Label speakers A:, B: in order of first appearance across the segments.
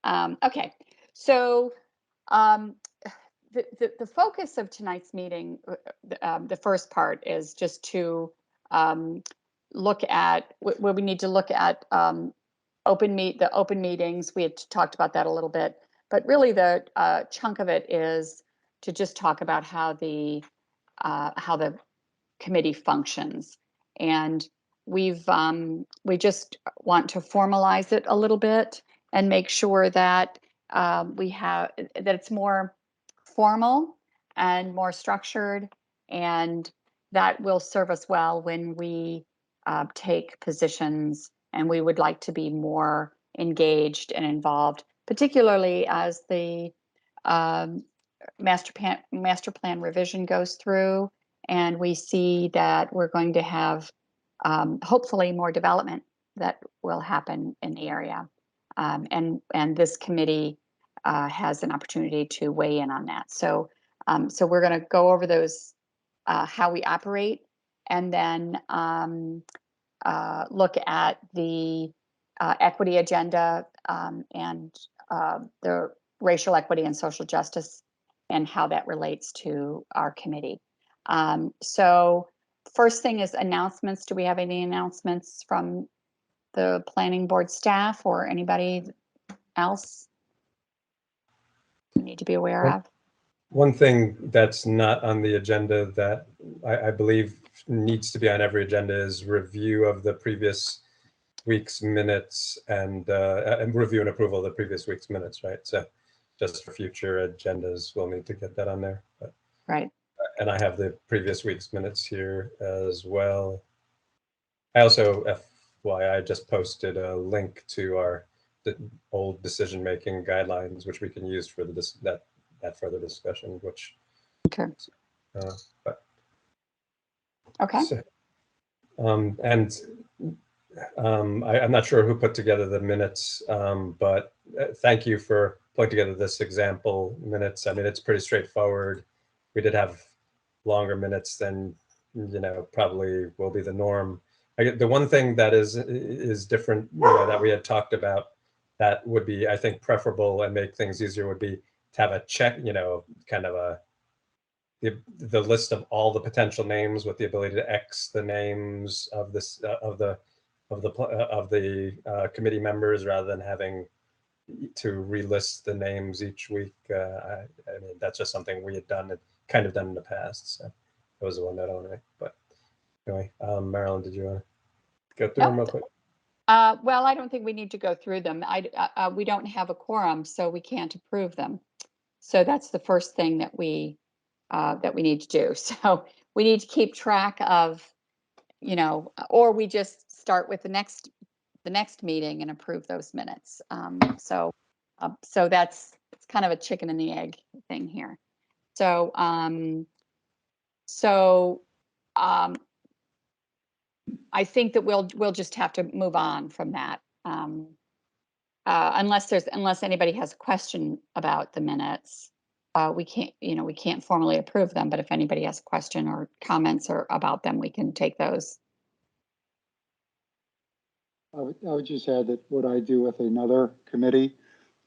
A: Okay, so um, the focus of tonight's meeting, the first part is just to look at where we need to look at the open meetings. We had talked about that a little bit, but really the chunk of it is to just talk about how the committee functions, and we just want to formalize it a little bit and make sure that that it's more formal and more structured, and that will serve us well when we take positions, and we would like to be more engaged and involved, particularly as the master plan revision goes through, and we see that we're going to have hopefully more development that will happen in the area. And this committee has an opportunity to weigh in on that. So we're going to go over those, how we operate, and then look at the equity agenda and the racial equity and social justice and how that relates to our committee. So first thing is announcements. Do we have any announcements from the planning board staff or anybody else we need to be aware of?
B: One thing that's not on the agenda that I believe needs to be on every agenda is review of the previous week's minutes and review and approval of the previous week's minutes, right? So just for future agendas, we'll need to get that on there. But,
A: right.
B: And I have the previous week's minutes here as well. I also, FYI, just posted a link to the old decision-making guidelines, which we can use for that further discussion, which.
A: Okay.
B: But,
A: okay.
B: So, I'm not sure who put together the minutes, but thank you for putting together this example minutes. I mean, it's pretty straightforward. We did have longer minutes than, probably will be the norm. The one thing that is different, that we had talked about that would be, I think, preferable and make things easier would be to have a check, kind of the list of all the potential names with the ability to X the names of this of the committee members rather than having to relist the names each week. I mean, that's just something we had done in the past. So that was the one that I want to make. But anyway, Marilyn, did you want to go through them real quick?
A: Well, I don't think we need to go through them. We don't have a quorum, so we can't approve them. So that's the first thing that we need to do. So we need to keep track of, or we just start with the next meeting and approve those minutes. So it's kind of a chicken and the egg thing here. So I think that we'll just have to move on from that. Unless anybody has a question about the minutes, we can't formally approve them. But if anybody has a question or comments about them, we can take those.
C: I would just add that what I do with another committee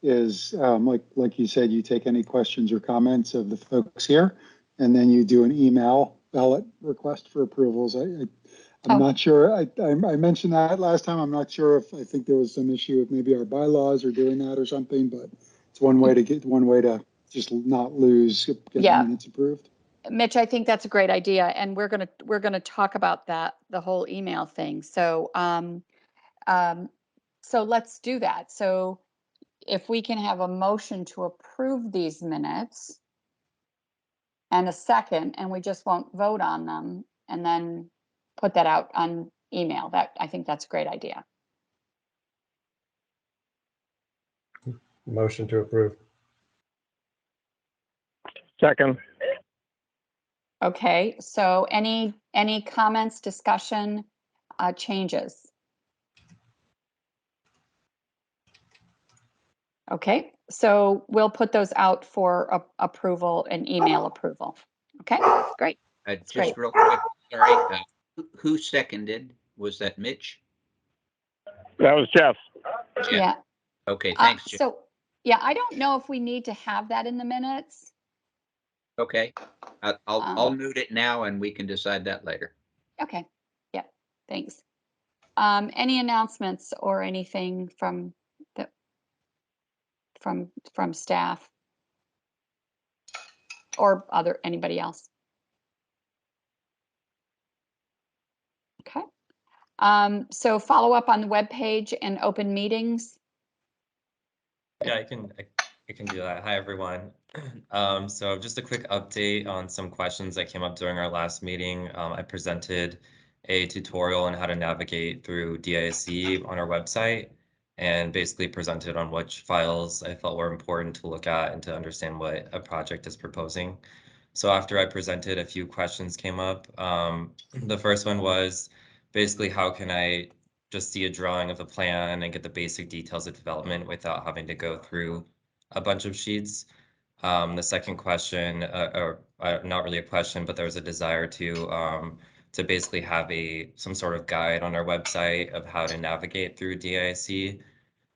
C: is, like you said, you take any questions or comments of the folks here, and then you do an email ballot request for approvals. I'm not sure. I mentioned that last time. I'm not sure if I think there was some issue with maybe our bylaws or doing that or something, but it's one way to just not lose getting minutes approved.
A: Mitch, I think that's a great idea, and we're gonna talk about that, the whole email thing. So so let's do that. So if we can have a motion to approve these minutes and a second, and we just won't vote on them, and then put that out on email. I think that's a great idea.
B: Motion to approve.
D: Second.
A: Okay, so any comments, discussion, changes? Okay, so we'll put those out for approval and email approval. Okay, great.
E: Just real quick, sorry, who seconded? Was that Mitch?
D: That was Jeff.
E: Jeff.
A: Yeah.
E: Okay, thanks, Jeff.
A: Yeah, I don't know if we need to have that in the minutes.
E: Okay, I'll
A: Um,
E: note it now and we can decide that later.
A: Okay, yeah, thanks. Any announcements or anything from the from staff or anybody else? Okay. So follow up on the webpage and open meetings.
D: Yeah, I can do that. Hi, everyone. So just a quick update on some questions that came up during our last meeting. I presented a tutorial on how to navigate through DISC on our website and basically presented on which files I felt were important to look at and to understand what a project is proposing. So after I presented, a few questions came up. The first one was basically how can I just see a drawing of a plan and get the basic details of development without having to go through a bunch of sheets. The second question, or not really a question, but there was a desire to basically have some sort of guide on our website of how to navigate through DISC.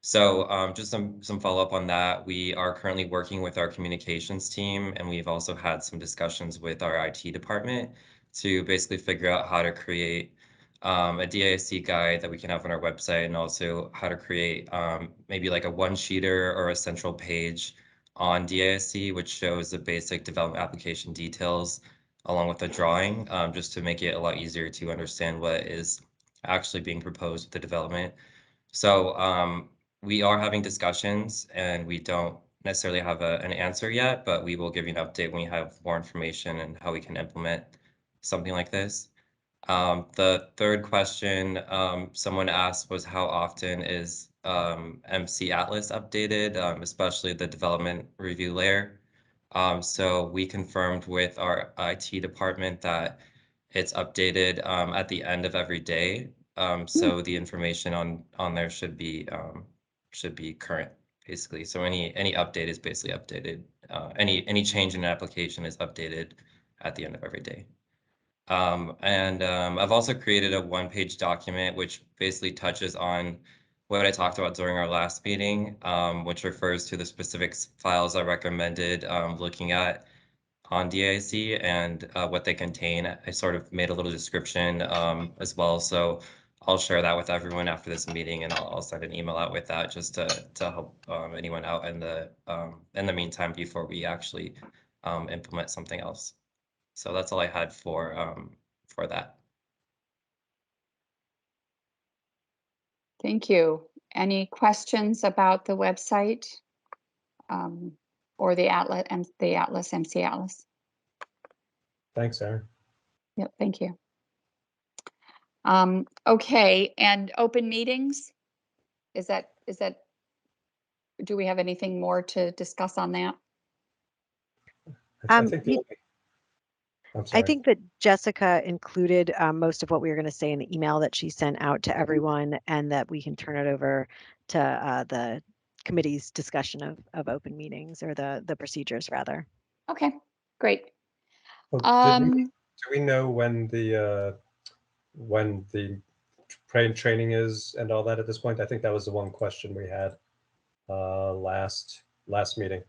D: So just some follow up on that. We are currently working with our communications team, and we've also had some discussions with our IT department to basically figure out how to create a DISC guide that we can have on our website, and also how to create maybe like a one-sheeter or a central page on DISC, which shows the basic development application details along with the drawing, just to make it a lot easier to understand what is actually being proposed with the development. So we are having discussions and we don't necessarily have an answer yet, but we will give you an update when we have more information and how we can implement something like this. The third question someone asked was how often is MC Atlas updated, especially the development review layer. So we confirmed with our IT department that it's updated at the end of every day. So the information on there should be current, basically. So any update is basically updated. Any change in an application is updated at the end of every day. I've also created a one-page document which basically touches on what I talked about during our last meeting, which refers to the specific files I recommended looking at on DIC and what they contain. I sort of made a little description as well, so I'll share that with everyone after this meeting, and I'll send an email out with that just to help anyone out in the meantime before we actually implement something else. So that's all I had for that.
A: Thank you. Any questions about the website or the Atlas, MC Atlas?
B: Thanks, Aaron.
A: Yep, thank you. Okay, and open meetings? Is that, do we have anything more to discuss on that?
B: I think I'm sorry.
F: I think that Jessica included most of what we were going to say in the email that she sent out to everyone, and that we can turn it over to the committee's discussion of open meetings, or the procedures rather.
A: Okay, great.
B: Well, do we know when the training is and all that at this point? I think that was the one question we had last meeting.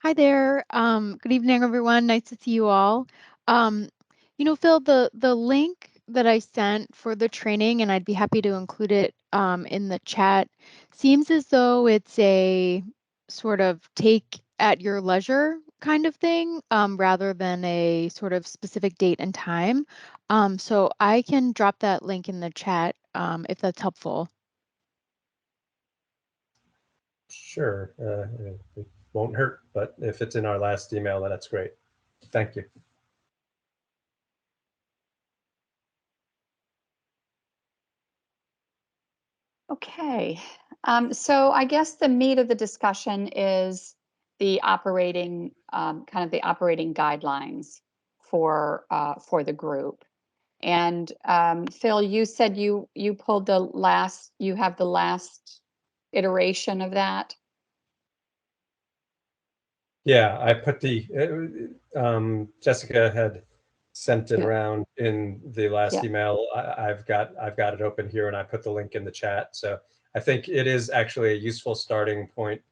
G: Hi there. Good evening, everyone. Nice to see you all. Phil, the link that I sent for the training, and I'd be happy to include it in the chat, seems as though it's a sort of take at your leisure kind of thing, rather than a sort of specific date and time. So I can drop that link in the chat if that's helpful.
B: Sure. It won't hurt, but if it's in our last email, then that's great. Thank you.
A: Okay, so I guess the meat of the discussion is the operating, kind of the operating guidelines for the group. And Phil, you said you pulled you have the last iteration of that.
B: Yeah, I put Jessica had sent it
A: Yeah.
B: around in the last
A: Yeah.
B: email. I've got it open here, and I put the link in the chat. So I think it is actually a useful starting point.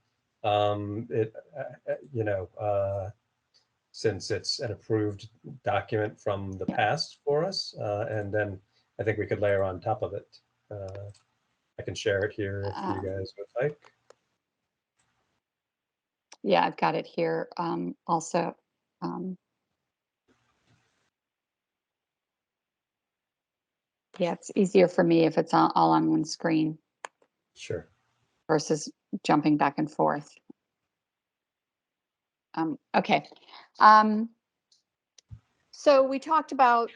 B: Since it's an approved document from the past for us, and then I think we could layer on top of it. I can share it here if you guys would like.
A: Yeah, I've got it here also. Yeah, it's easier for me if it's all on one screen
B: Sure.
A: versus jumping back and forth. Okay. So we talked about,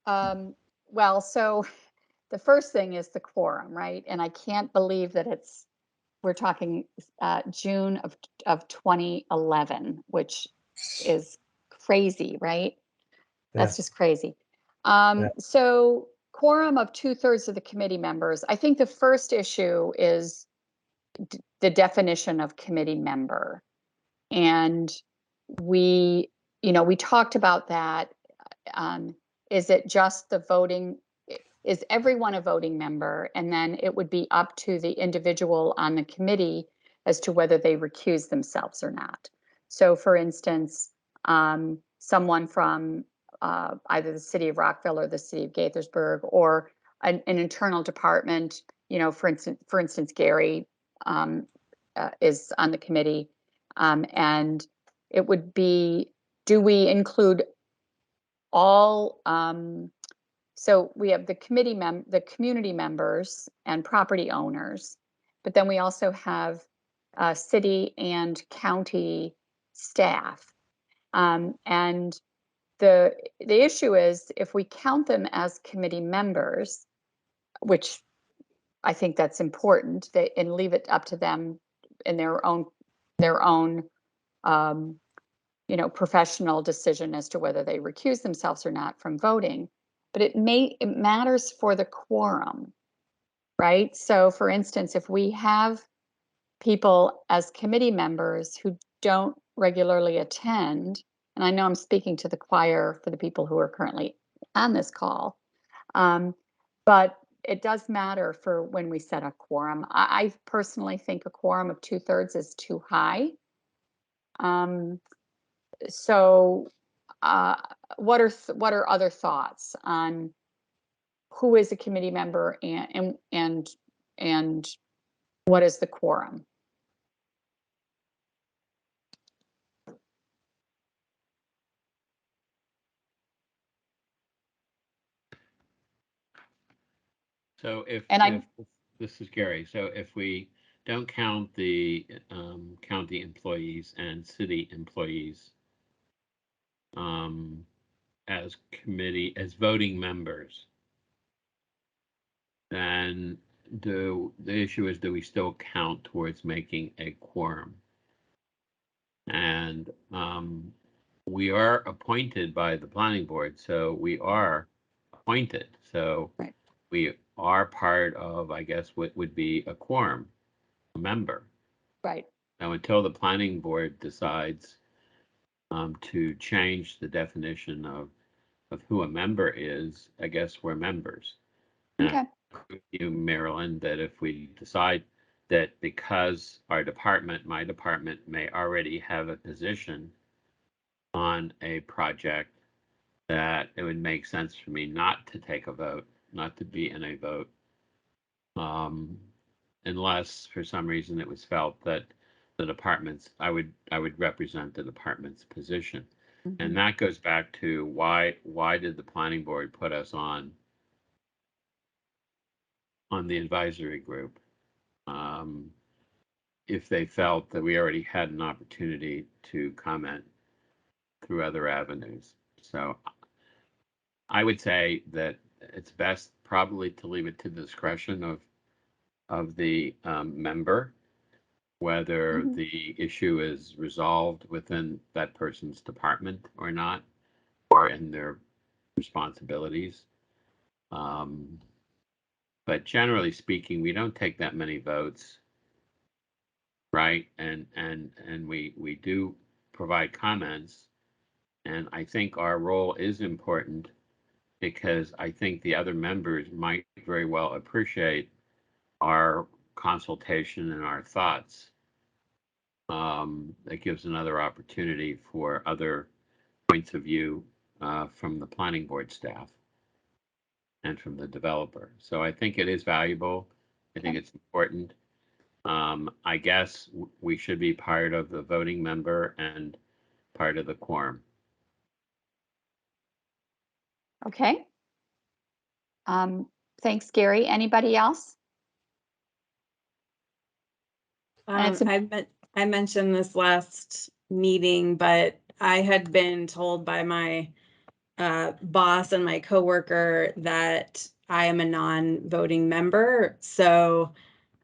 A: well, so the first thing is the quorum, right? And I can't believe that we're talking June of 2011, which is crazy, right? That's just crazy. So quorum of 2/3 of the committee members. I think the first issue is the definition of committee member. And we talked about that. Is it just the voting? Is everyone a voting member? And then it would be up to the individual on the committee as to whether they recuse themselves or not. So for instance, someone from either the City of Rockville or the City of Gaithersburg, or an internal department, for instance, Gary is on the committee. And it would be, do we include all, so we have the community members and property owners, but then we also have city and county staff. And the issue is, if we count them as committee members, which I think that's important, and leave it up to them in their own professional decision as to whether they recuse themselves or not from voting. But it matters for the quorum, right? So for instance, if we have people as committee members who don't regularly attend, and I know I'm speaking to the choir for the people who are currently on this call, but it does matter for when we set a quorum. I personally think a quorum of 2/3 is too high. So what are other thoughts on who is a committee member, and what is the quorum?
H: So if this is Gary, so if we don't count the county employees and city employees as voting members, then the issue is, do we still count towards making a quorum? And we are appointed by the planning board, so we are appointed. So
A: right.
H: We are part of, I guess, what would be a quorum, a member.
A: Right.
H: Now, until the planning board decides to change the definition of who a member is, I guess we're members.
A: Okay.
H: You, Marilyn, that if we decide that because our department, my department, may already have a position on a project, that it would make sense for me not to take a vote, not to be in a vote, unless for some reason it was felt that the department's, I would represent the department's position.
A: Mm-hmm.
H: And that goes back to why did the planning board put us on the advisory group? If they felt that we already had an opportunity to comment through other avenues. So I would say that it's best probably to leave it to the discretion of the member, whether
A: Mm-hmm.
H: the issue is resolved within that person's department or not, or in their responsibilities. But generally speaking, we don't take that many votes, right? And we do provide comments, and I think our role is important, because I think the other members might very well appreciate our consultation and our thoughts, that gives another opportunity for other points of view from the planning board staff and from the developer. So I think it is valuable. I think it's important. I guess we should be part of the voting member and part of the quorum.
A: Okay. Thanks, Gary. Anybody else?
I: I mentioned this last meeting, but I had been told by my boss and my coworker that I am a non-voting member, so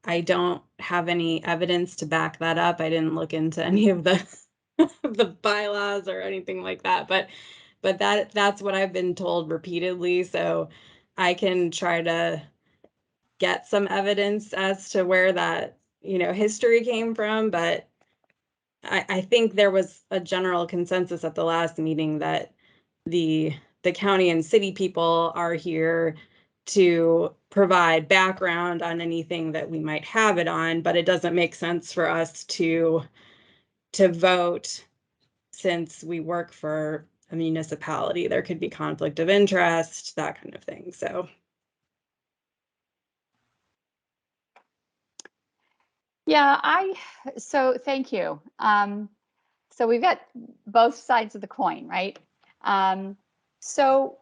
I: I don't have any evidence to back that up. I didn't look into any of the the bylaws or anything like that, but that's what I've been told repeatedly. So I can try to get some evidence as to where that, history came from, but I think there was a general consensus at the last meeting that the county and city people are here to provide background on anything that we might have it on, but it doesn't make sense for us to vote since we work for a municipality. There could be conflict of interest, that kind of thing. So
A: Yeah, so thank you. So we've got both sides of the coin, right? So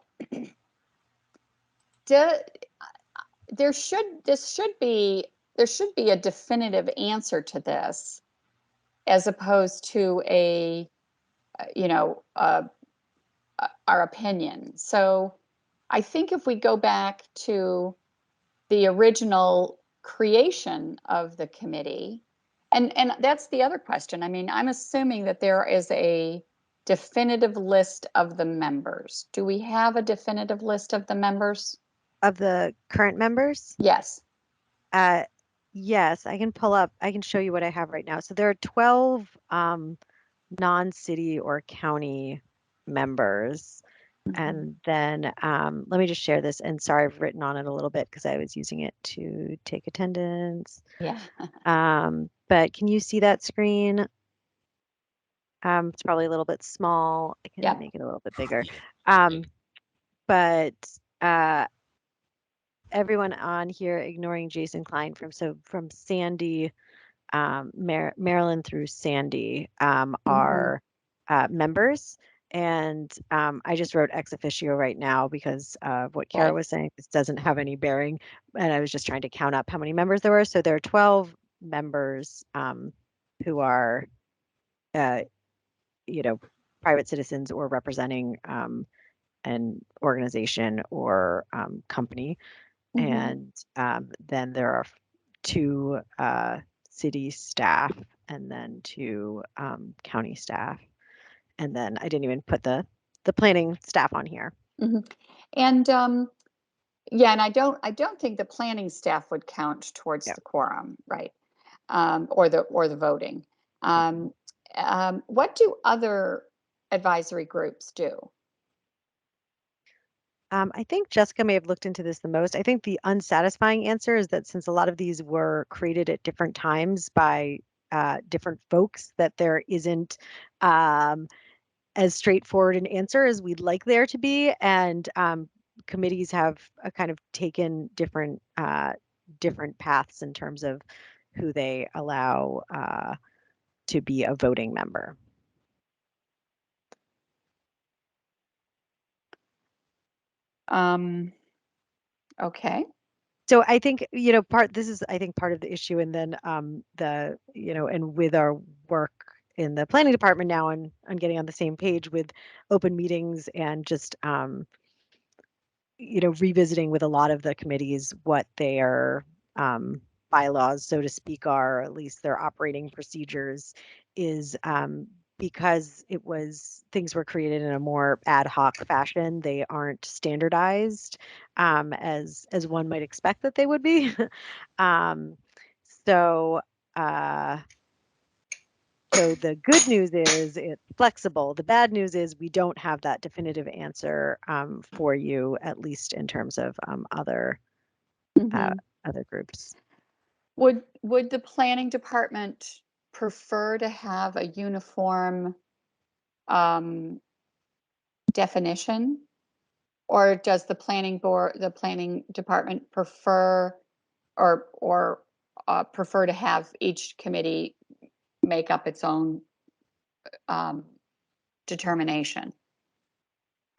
A: there should be a definitive answer to this, as opposed to our opinion. So I think if we go back to the original creation of the committee, and that's the other question. I mean, I'm assuming that there is a definitive list of the members. Do we have a definitive list of the members?
F: Of the current members?
A: Yes.
F: Yes, I can show you what I have right now. So there are 12 non-city or county members. And then let me just share this. And sorry, I've written on it a little bit because I was using it to take attendance.
A: Yeah.
F: But can you see that screen? It's probably a little bit small. I can make it a little bit bigger. But everyone on here, ignoring Jason Klein from Sandy, Maryland through Sandy, are members. And I just wrote ex officio right now because of what Kara was saying. This doesn't have any bearing. And I was just trying to count up how many members there were. So there are 12 members who are, private citizens or representing an organization or company. And then there are 2 city staff and then 2 county staff. And then I didn't even put the planning staff on here.
A: And yeah, and I don't think the planning staff would count towards the quorum, right? Or the voting. What do other advisory groups do?
F: I think Jessica may have looked into this the most. I think the unsatisfying answer is that since a lot of these were created at different times by different folks, that there isn't as straightforward an answer as we'd like there to be. And committees have kind of taken different paths in terms of who they allow to be a voting member.
A: Okay.
F: So I think, this is, I think, part of the issue. And then and with our work in the planning department now on getting on the same page with open meetings and just, revisiting with a lot of the committees what their bylaws, so to speak, are, or at least their operating procedures, is because things were created in a more ad hoc fashion. They aren't standardized as one might expect that they would be. So the good news is it's flexible. The bad news is we don't have that definitive answer for you, at least in terms of other groups.
A: Would the planning department prefer to have a uniform definition? Or does the planning department prefer or prefer to have each committee make up its own determination?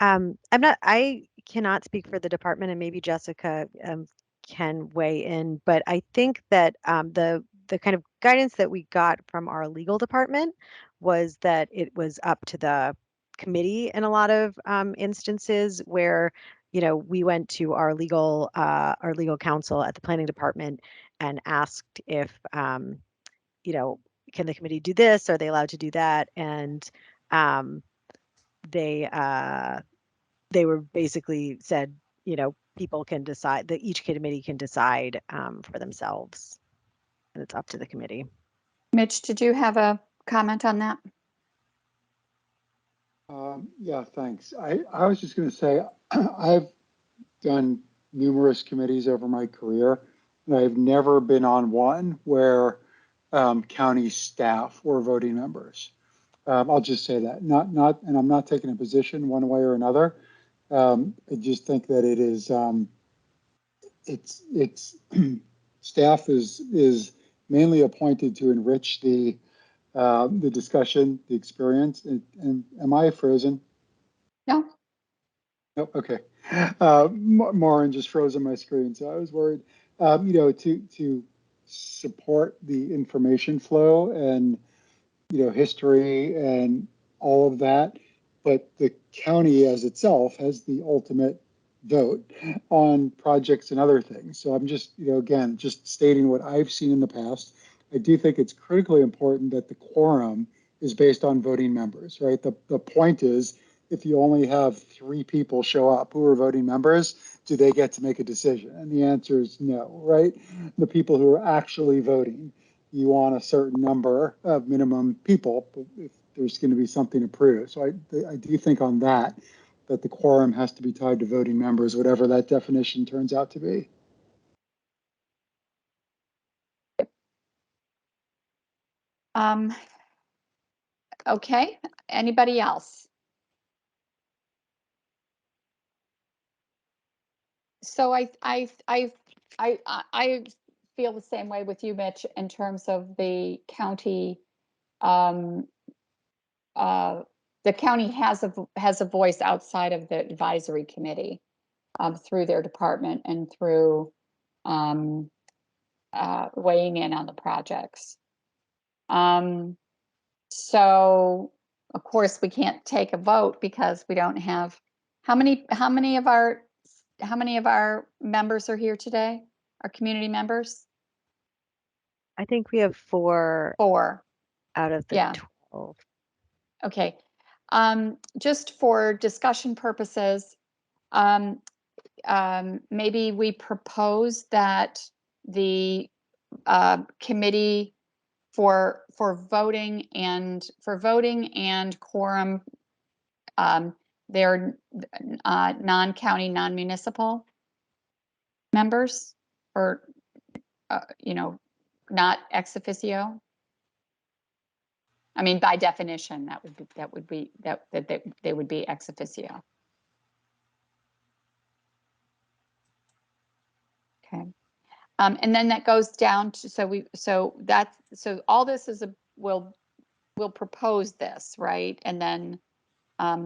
F: I cannot speak for the department, and maybe Jessica can weigh in, but I think that the kind of guidance that we got from our legal department was that it was up to the committee in a lot of instances where, we went to our legal counsel at the planning department and asked if, can the committee do this? Are they allowed to do that? And they were basically said, people can decide, that each committee can decide for themselves, and it's up to the committee.
A: Mitch, did you have a comment on that?
C: Yeah, thanks. I was just going to say, I've done numerous committees over my career, and I've never been on one where county staff were voting members. I'll just say that, and I'm not taking a position one way or another. I just think that it is, it's staff is mainly appointed to enrich the discussion, the experience. And am I frozen?
A: No.
C: Oh, okay. Maureen just froze on my screen, so I was worried. To support the information flow and history and all of that, but the county as itself has the ultimate vote on projects and other things. So I'm just, again, just stating what I've seen in the past. I do think it's critically important that the quorum is based on voting members, right? The point is, if you only have 3 people show up who are voting members, do they get to make a decision? And the answer is no, right? The people who are actually voting, you want a certain number of minimum people if there's going to be something approved. So I do think on that the quorum has to be tied to voting members, whatever that definition turns out to be.
A: Okay, anybody else? So I feel the same way with you, Mitch, in terms of the county. The county has a voice outside of the advisory committee through their department and through weighing in on the projects. So of course we can't take a vote because we don't have how many of our members are here today? Our community members?
F: I think we have 4 out of the
A: Yeah.
F: 12.
A: Okay. Just for discussion purposes, maybe we propose that the committee for voting and quorum, they're non-county, non-municipal members, or not ex officio. I mean, by definition, that they would be ex officio. Okay. And then that goes down to, so all this is we'll propose this, right? And then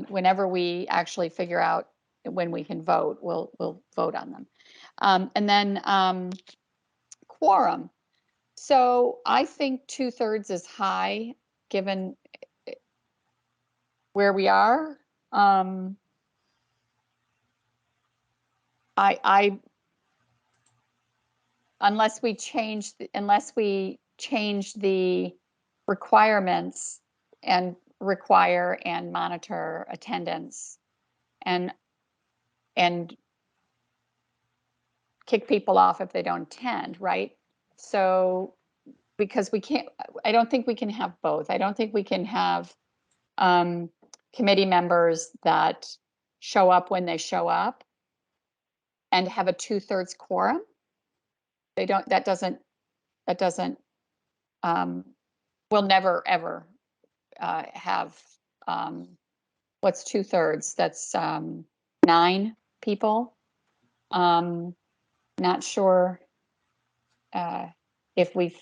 A: whenever we actually figure out when we can vote, we'll vote on them. And then quorum. So I think 2/3 is high given where we are. Unless we change the requirements and require and monitor attendance and kick people off if they don't attend, right? So because I don't think we can have both. I don't think we can have committee members that show up when they show up and have a 2/3 quorum. That doesn't that doesn't, we'll never, ever have, what's 2/3? That's 9 people. Not sure if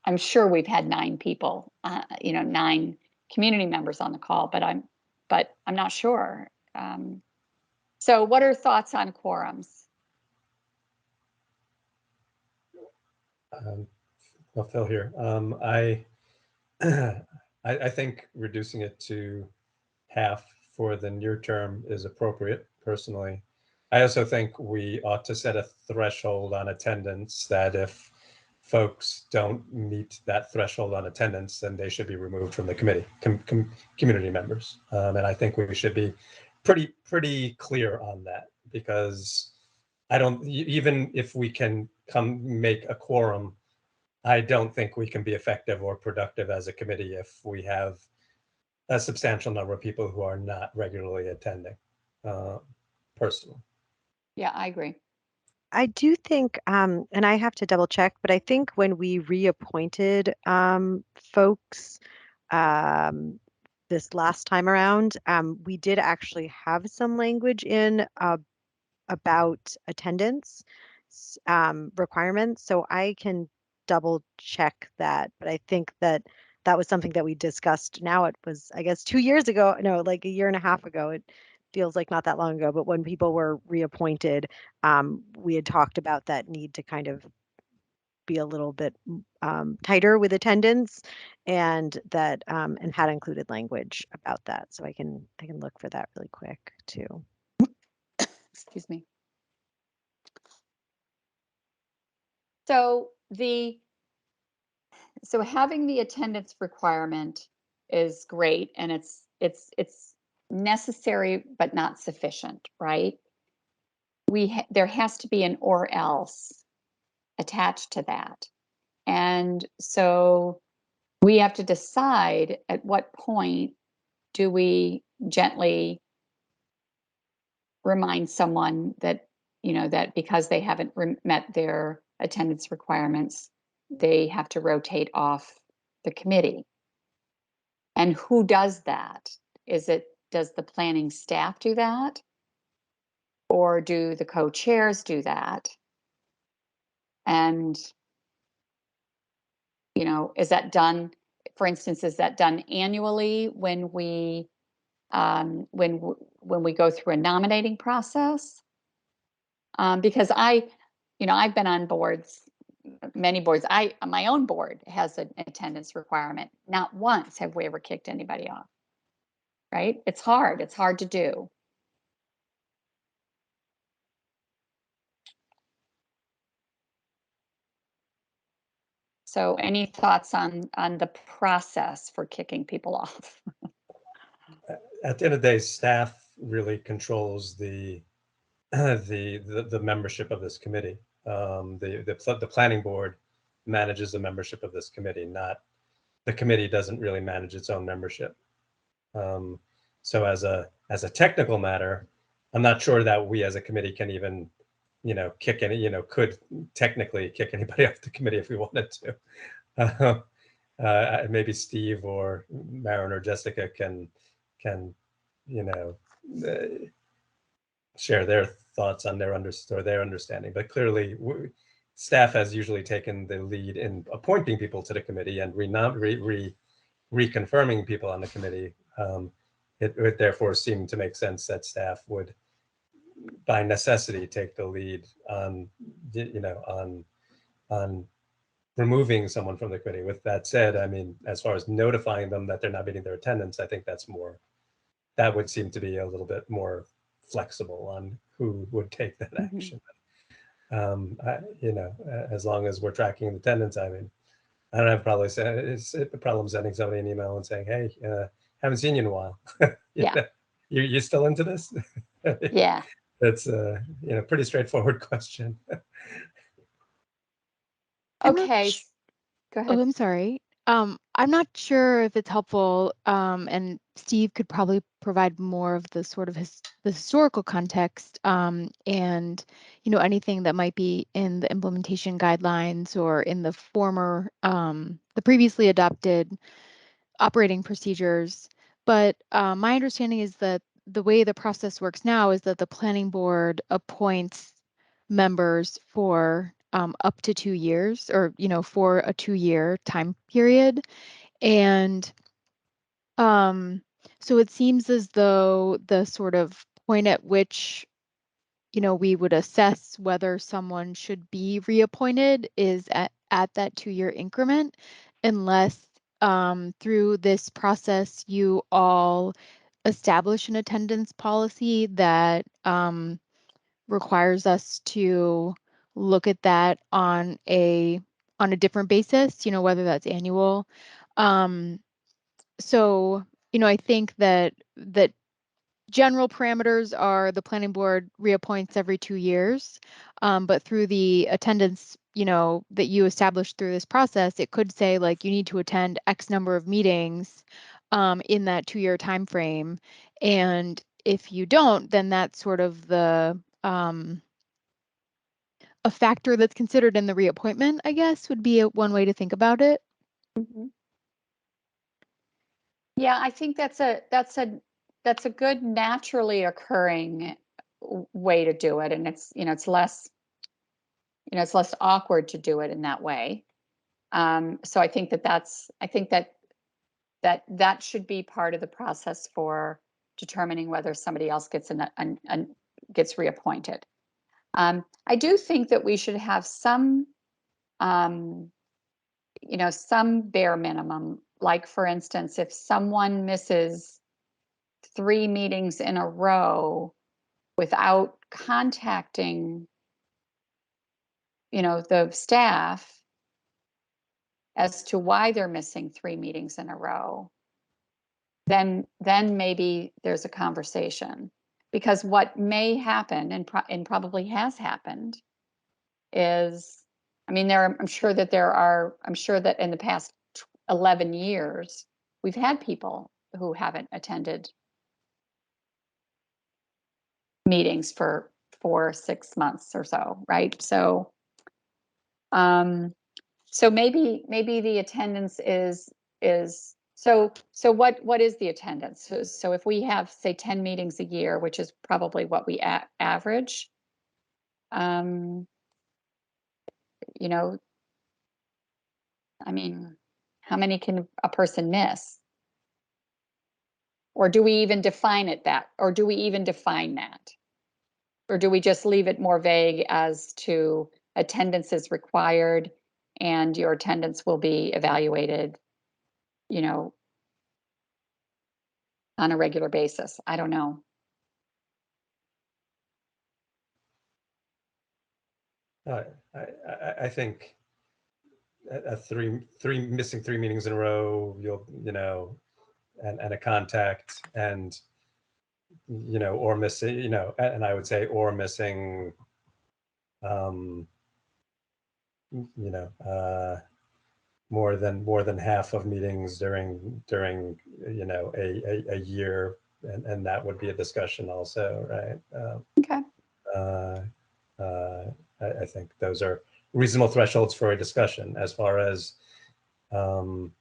A: I'm sure we've had 9 people, 9 community members on the call, but I'm not sure. So what are thoughts on quorums?
B: Well, Phil here. I think reducing it to half for the near term is appropriate, personally. I also think we ought to set a threshold on attendance that if folks don't meet that threshold on attendance, then they should be removed from the committee, community members. And I think we should be pretty clear on that, because I don't, even if we can make a quorum, I don't think we can be effective or productive as a committee if we have a substantial number of people who are not regularly attending, personally.
A: Yeah, I agree.
F: I do think, and I have to double check, but I think when we reappointed folks this last time around, we did actually have some language in about attendance requirements. So I can double check that, but I think that that was something that we discussed. Now it was, I guess, 2 years ago, no, like a year and a half ago. It feels like not that long ago, but when people were reappointed, we had talked about that need to kind of be a little bit tighter with attendance, and that and had included language about that. So I can look for that really quick too.
A: Excuse me. So having the attendance requirement is great, and it's necessary but not sufficient, right? There has to be an or else attached to that. And so we have to decide at what point do we gently remind someone that, that because they haven't met their attendance requirements, they have to rotate off the committee. And who does that? Does the planning staff do that? Or do the co-chairs do that? And, is that done, for instance, is that done annually when we go through a nominating process? Because I've been on boards, many boards. My own board has an attendance requirement. Not once have we ever kicked anybody off. Right? It's hard. It's hard to do. So, any thoughts on the process for kicking people off?
B: At the end of the day, staff really controls the membership of this committee. The planning board manages the membership of this committee, not the committee doesn't really manage its own membership. So as a technical matter, I'm not sure that we as a committee can even, kick any, could technically kick anybody off the committee if we wanted to. Maybe Steve or Maren or Jessica can share their thoughts on their understanding. But clearly, staff has usually taken the lead in appointing people to the committee and reconfirming people on the committee. It would therefore seem to make sense that staff would, by necessity, take the lead on, on removing someone from the committee. With that said, I mean, as far as notifying them that they're not meeting their attendance, I think that would seem to be a little bit more flexible on who would take that action. As long as we're tracking attendance, I mean, I don't have probably it's a problem sending somebody an email and saying, "Hey, haven't seen you in a while. You still into this?"
A: Yeah,
B: that's pretty straightforward question.
A: Okay, go ahead.
G: Oh, I'm sorry. I'm not sure if it's helpful, and Steve could probably provide more of the sort of the historical context, and anything that might be in the implementation guidelines or in the the previously adopted operating procedures. But my understanding is that the way the process works now is that the planning board appoints members for up to 2 years, or for a 2-year time period. And so it seems as though the sort of point at which we would assess whether someone should be reappointed is at that 2-year increment, unless through this process you all establish an attendance policy that requires us to look at that on a different basis, whether that's annual. So, I think that general parameters are the planning board reappoints every 2 years, but through the attendance, that you establish through this process, it could say like you need to attend X number of meetings in that 2-year time frame, and if you don't, then that's sort of the a factor that's considered in the reappointment, I guess, would be one way to think about it.
A: Mhm. Yeah, I think that's a good naturally occurring way to do it, and it's less awkward to do it in that way. So I think that should be part of the process for determining whether somebody else gets reappointed. I do think that we should have some some bare minimum, like for instance, if someone misses 3 meetings in a row without contacting, the staff as to why they're missing 3 meetings in a row, then maybe there's a conversation. Because what may happen, and probably has happened, is, I mean, I'm sure that in the past 11 years, we've had people who haven't attended meetings for 4-6 months or so, right? So, maybe the attendance is so what is the attendance? So if we have, say, 10 meetings a year, which is probably what we average, you know, I mean, how many can a person miss? Or do we even define that? Or do we even define that? Or do we just leave it more vague as to attendance is required and your attendance will be evaluated, on a regular basis? I don't know.
B: I think missing 3 meetings in a row, and a contact, and or missing, and I would say or missing, more than half of meetings during a year, and that would be a discussion also, right?
A: Okay.
B: I think those are reasonable thresholds for a discussion as far as, and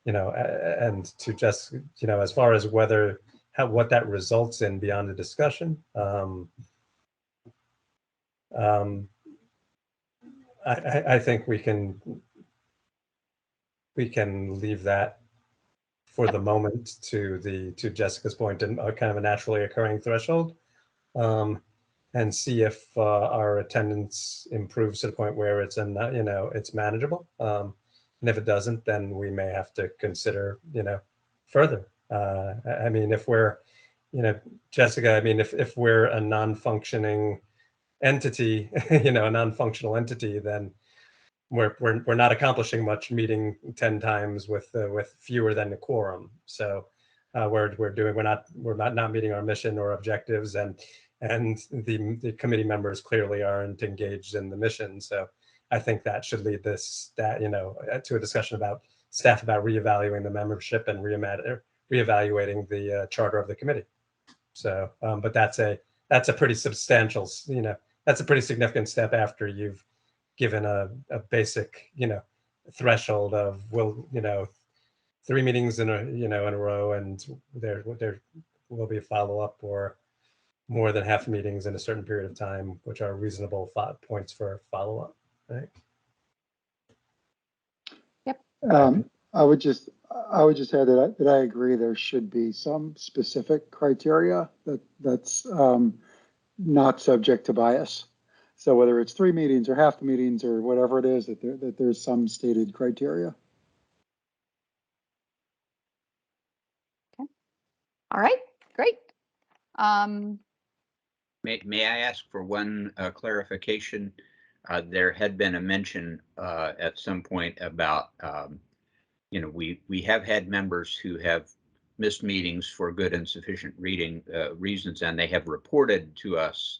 B: to just, as far as what that results in beyond the discussion. I think we can leave that for the moment to Jessica's point, and kind of a naturally occurring threshold, and see if our attendance improves to the point where it's it's manageable. And if it doesn't, then we may have to consider further. I mean, if we're Jessica, I mean, if we're a non-functioning entity, a non-functional entity, then we're not accomplishing much meeting 10 times with fewer than a quorum. So we're not meeting our mission or objectives, and the committee members clearly aren't engaged in the mission. So I think that should lead to a discussion about staff about reevaluating the membership and reevaluating the charter of the committee. So, but that's a pretty substantial, that's a pretty significant step after you've given a basic, threshold of, 3 meetings in a row, and there will be a follow-up, or more than half meetings in a certain period of time, which are reasonable points for follow-up, right?
A: Yep.
C: I would just add that I agree there should be some specific criteria that's not subject to bias. So whether it's 3 meetings or half the meetings or whatever it is, that there's some stated criteria.
A: Okay. All right, great.
E: May I ask for one clarification? There had been a mention at some point about, we have had members who have missed meetings for good and sufficient reasons, and they have reported to us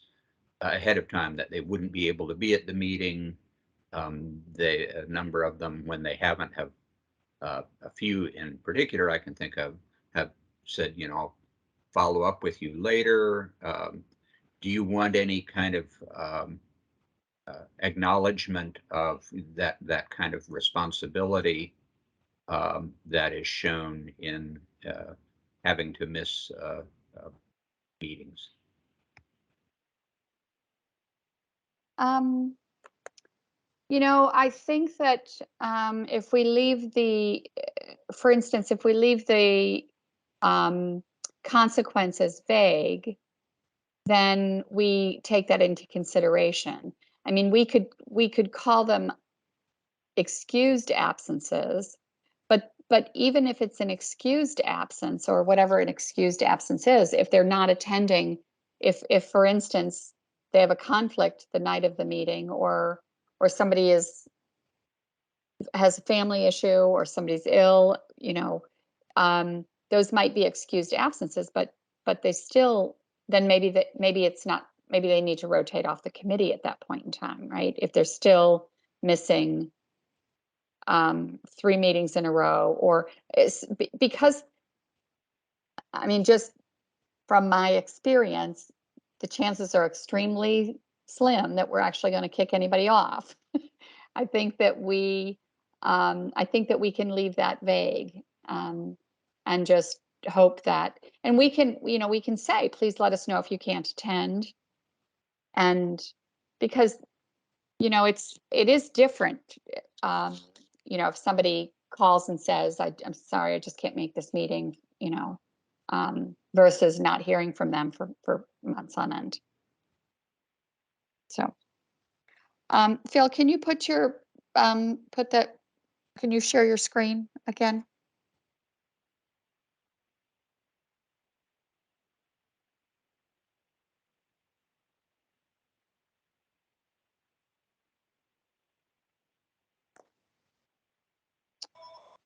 E: ahead of time that they wouldn't be able to be at the meeting. A number of them, when they haven't, have a few in particular I can think of, have said, I'll follow up with you later. Do you want any kind of acknowledgement of that kind of responsibility that is shown in having to miss meetings?
A: I think that if we leave for instance, if we leave the consequences vague, then we take that into consideration. I mean, we could call them excused absences, but even if it's an excused absence, or whatever an excused absence is, if they're not attending, if for instance they have a conflict the night of the meeting, or somebody has a family issue, or somebody's ill, those might be excused absences, but they still, then maybe it's not, maybe they need to rotate off the committee at that point in time, right? If they're still missing 3 meetings in a row, or because, I mean, just from my experience, the chances are extremely slim that we're actually going to kick anybody off. I think that we can leave that vague, and just hope that, and we can say, please let us know if you can't attend. And because, it is different, if somebody calls and says, I'm sorry, I just can't make this meeting, versus not hearing from them for months on end. So, Phil, can you can you share your screen again?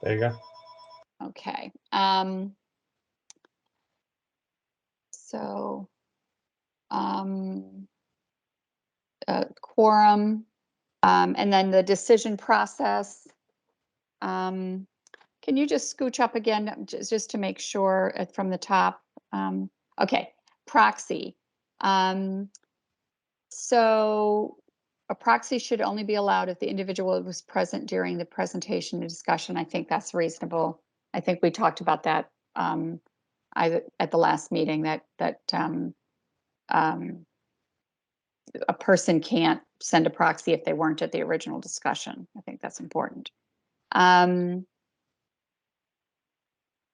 B: There you go.
A: Okay. So, quorum, and then the decision process. Can you just scooch up again, just to make sure from the top? Okay, proxy. So a proxy should only be allowed if the individual was present during the presentation and discussion. I think that's reasonable. I think we talked about that at the last meeting, that a person can't send a proxy if they weren't at the original discussion. I think that's important. And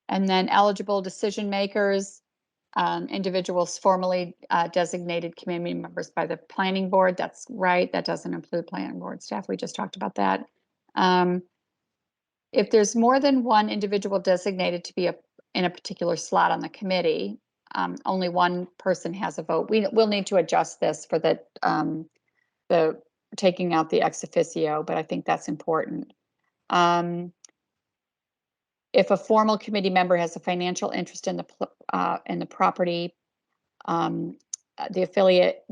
A: then eligible decision makers, individuals formally designated committee members by the planning board. That's right. That doesn't include planning board staff. We just talked about that. If there's more than one individual designated to be in a particular slot on the committee, only one person has a vote. We'll need to adjust this for the taking out the ex officio, but I think that's important. If a formal committee member has a financial interest in the property, the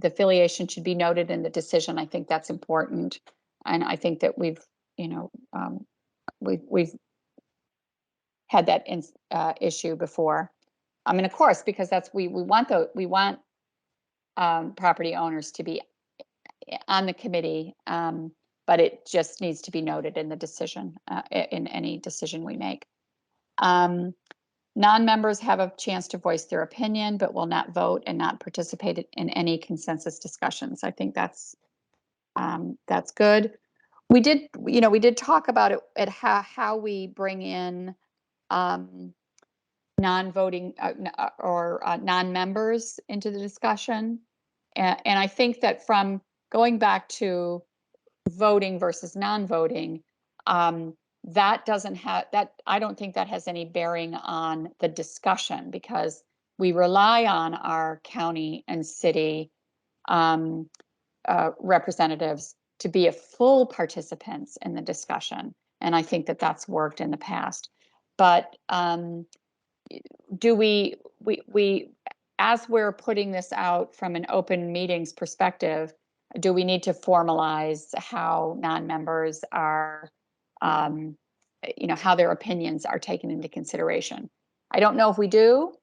A: affiliation should be noted in the decision. I think that's important, and I think that we've had that issue before. I mean, of course, because we want property owners to be on the committee, but it just needs to be noted in the decision, in any decision we make. Non-members have a chance to voice their opinion, but will not vote and not participate in any consensus discussions. I think that's good. We did talk about it at how we bring in non-voting or non-members into the discussion. And I think that from going back to voting versus non-voting, that doesn't have that. I don't think that has any bearing on the discussion, because we rely on our county and city representatives to be a full participants in the discussion. And I think that that's worked in the past. But do we as we're putting this out from an open meetings perspective, do we need to formalize how non-members are, how their opinions are taken into consideration? I don't know if we do.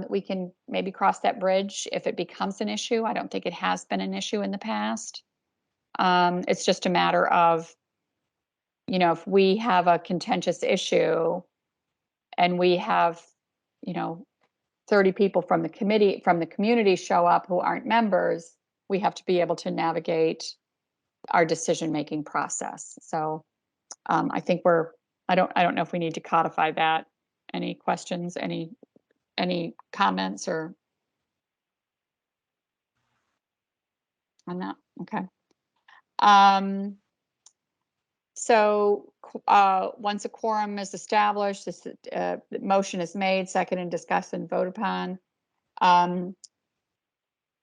A: We can maybe cross that bridge if it becomes an issue. I don't think it has been an issue in the past. It's just a matter of, if we have a contentious issue and we have, 30 people from the community show up who aren't members, we have to be able to navigate our decision-making process. So I think I don't know if we need to codify that. Any questions, any comments or on that? Okay. So once a quorum is established, this motion is made, seconded, and discussed and voted upon.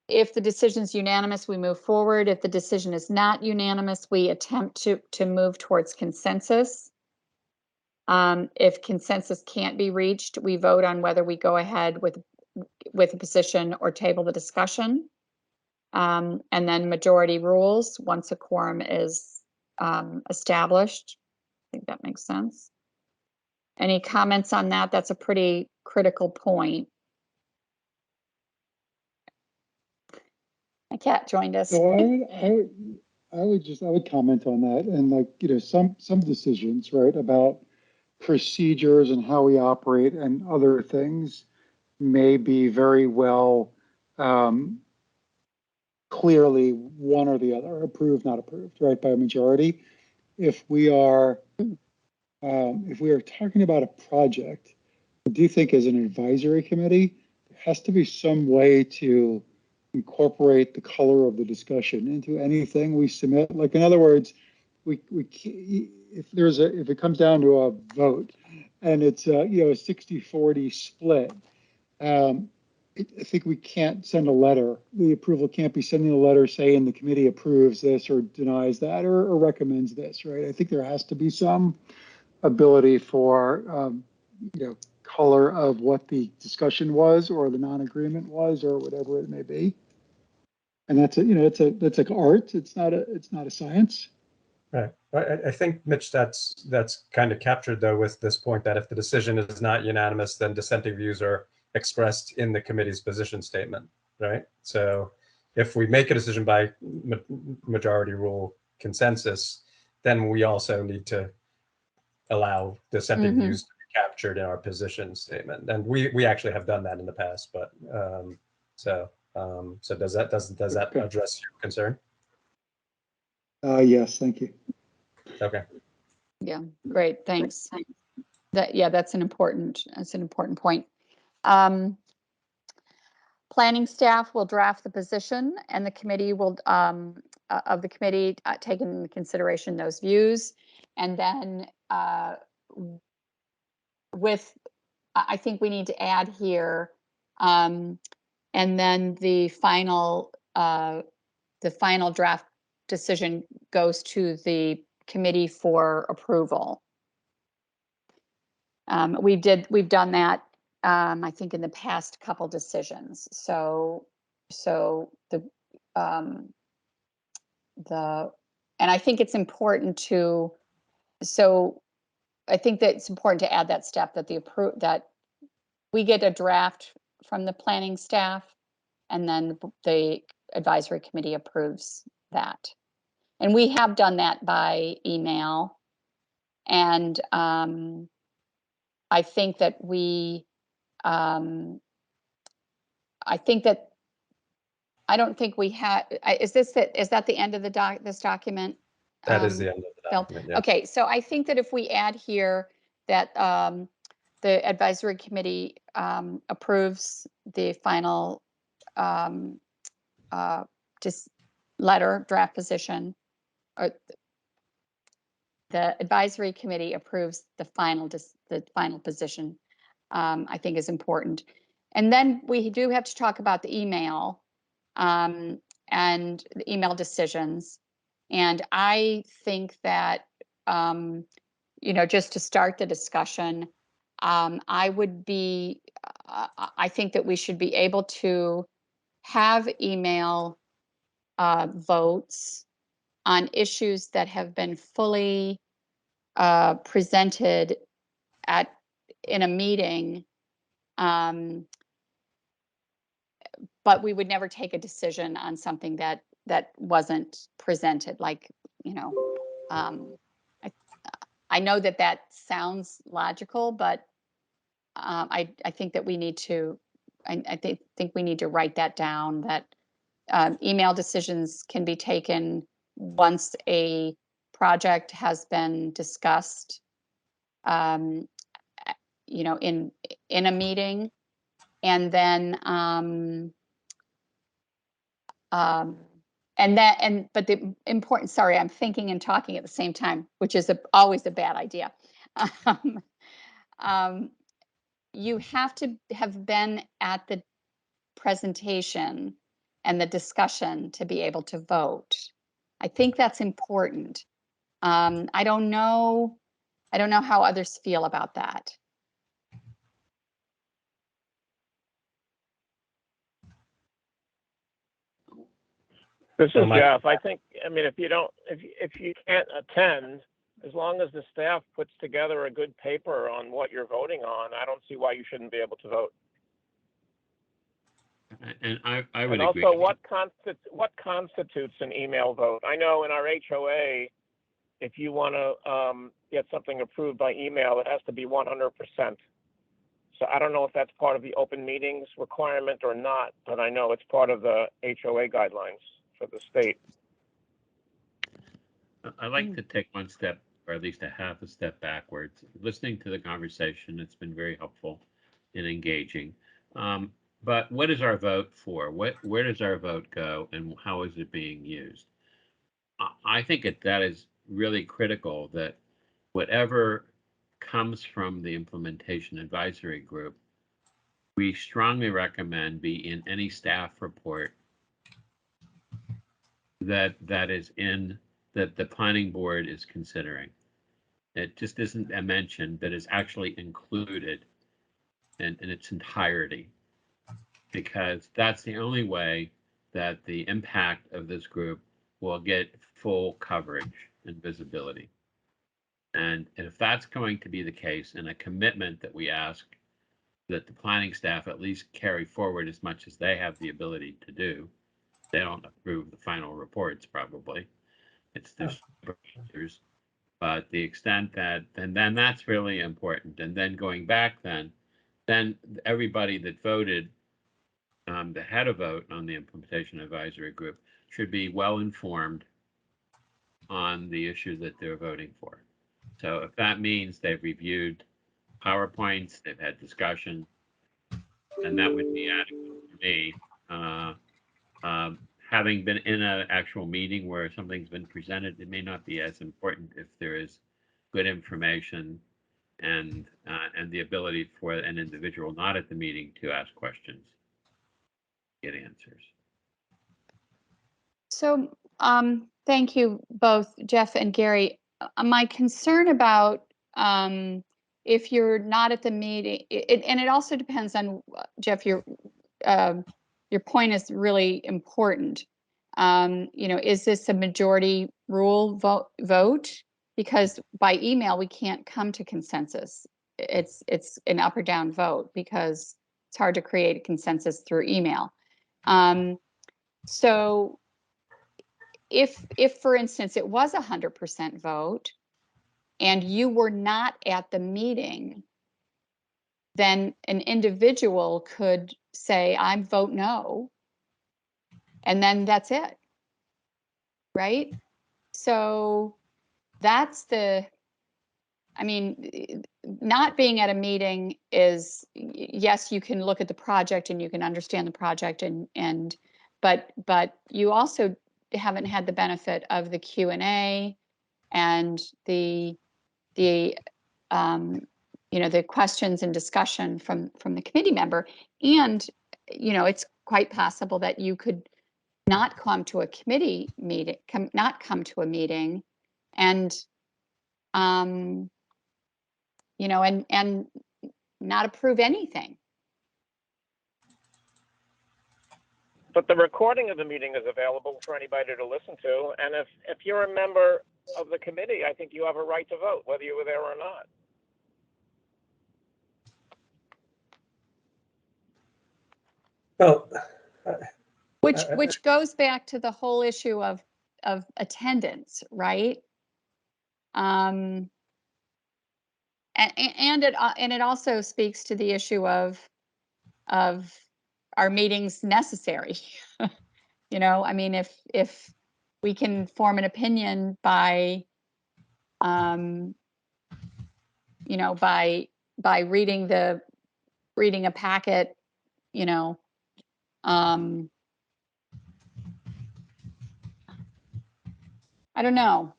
A: If the decision is unanimous, we move forward. If the decision is not unanimous, we attempt to move towards consensus. If consensus can't be reached, we vote on whether we go ahead with a position or table the discussion. And then majority rules once a quorum is established. I think that makes sense. Any comments on that? That's a pretty critical point. My cat joined us.
C: So I would comment on that, and some decisions, right, about procedures and how we operate and other things may be very well clearly one or the other, approved, not approved, right, by a majority. If we are talking about a project, I do think as an advisory committee, there has to be some way to incorporate the color of the discussion into anything we submit. Like, in other words, if it comes down to a vote and it's a 60-40 split, I think we can't send a letter. The approval can't be sending a letter saying the committee approves this or denies that or recommends this, right? I think there has to be some ability for color of what the discussion was or the non-agreement was or whatever it may be. And that's like art. It's not a science.
B: Right. I think, Mitch, that's kind of captured though with this point that if the decision is not unanimous, then dissenting views are expressed in the committee's position statement, right? So if we make a decision by majority rule consensus, then we also need to allow dissenting views to be captured in our position statement. And we actually have done that in the past, but so does that address your concern?
C: Yes, thank you.
B: Okay.
A: Yeah, great, thanks. That's an important point. Planning staff will draft the position, and the committee will take into consideration those views, and then I think we need to add here, and then the final draft decision goes to the committee for approval. We've done that, I think, in the past couple decisions. So and I think it's important so I think that it's important to add that step that that we get a draft from the planning staff, and then the advisory committee approves that. And we have done that by email. And I think that I don't think we had, is that the end of this document?
B: That is the end of the
A: Phil?
B: document, yeah.
A: Okay, so I think that if we add here that the advisory committee approves the final just draft position, or the advisory committee approves the final position, I think is important. And then we do have to talk about the email and the email decisions. And I think that, just to start the discussion, I think that we should be able to have email votes on issues that have been fully presented in a meeting, but we would never take a decision on something that wasn't presented. Like, I know that sounds logical, but I think that we need to. I think we need to write that down. That email decisions can be taken once a project has been discussed, in a meeting, and then but the important, sorry, I'm thinking and talking at the same time, which is always a bad idea. You have to have been at the presentation and the discussion to be able to vote. I think that's important. I don't know how others feel about that.
J: This is Jeff. I think, if you can't attend, as long as the staff puts together a good paper on what you're voting on, I don't see why you shouldn't be able to vote.
H: And I would
J: and
H: agree.
J: Also, what constitutes an email vote? I know in our HOA, if you want to get something approved by email, it has to be 100%. So I don't know if that's part of the open meetings requirement or not, but I know it's part of the HOA guidelines for the state.
H: I'd like to take one step, or at least a half a step backwards. Listening to the conversation, it's been very helpful and engaging. But what is our vote for? Where does our vote go, and how is it being used? I think that is really critical, that whatever comes from the implementation advisory group, we strongly recommend be in any staff report that the planning board is considering. It just isn't a mention, that is actually included in its entirety, because that's the only way that the impact of this group will get full coverage and visibility. And if that's going to be the case, and a commitment that we ask that the planning staff at least carry forward as much as they have the ability to do. They don't approve the final reports, probably. It's their supervisors. But the extent that, and then that's really important. And then going back then everybody that voted, that had a vote on the implementation advisory group, should be well informed on the issue that they're voting for. So if that means they've reviewed PowerPoints, they've had discussion, and that would be adequate for me. Having been in an actual meeting where something's been presented, it may not be as important if there is good information and the ability for an individual not at the meeting to ask questions, get answers.
A: So, thank you both, Jeff and Gary. My concern about if you're not at the meeting, and it also depends on, Jeff, your point is really important. Is this a majority rule vote? because by email, we can't come to consensus. It's an up or down vote because it's hard to create a consensus through email. So if for instance, it was 100% vote and you were not at the meeting, then an individual could say, I vote no, and then that's it, right? So that's I mean, not being at a meeting is, yes, you can look at the project and you can understand the project but you also haven't had the benefit of the Q&A and the the questions and discussion from the committee member. And it's quite possible that you could not come to a committee meeting, not come to a meeting, and and not approve anything.
J: But the recording of the meeting is available for anybody to listen to. And if you're a member of the committee, I think you have a right to vote, whether you were there or not.
B: Well,
A: Which goes back to the whole issue of attendance, right? And it also speaks to the issue of our meetings necessary. I mean, if we can form an opinion by by reading a packet, I don't know.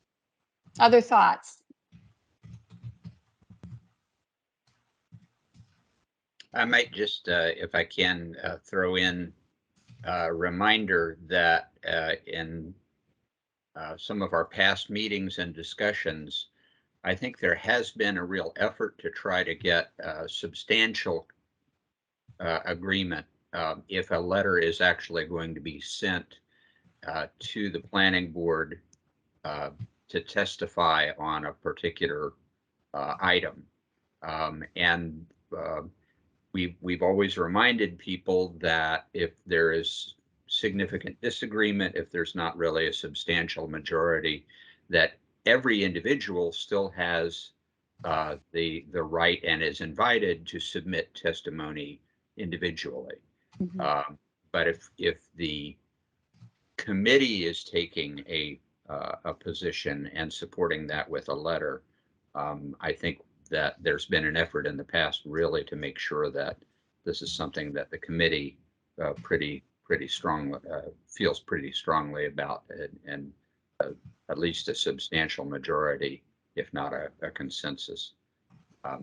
A: Other thoughts?
E: I might just, if I can, throw in a reminder that in some of our past meetings and discussions, I think there has been a real effort to try to get substantial agreement if a letter is actually going to be sent to the planning board to testify on a particular item. And we've always reminded people that if there is significant disagreement, if there's not really a substantial majority, that every individual still has the right and is invited to submit testimony individually.
A: Mm-hmm.
E: But if the committee is taking a position and supporting that with a letter, I think that there's been an effort in the past really to make sure that this is something that the committee pretty strongly feels pretty strongly about, and at least a substantial majority, if not a consensus.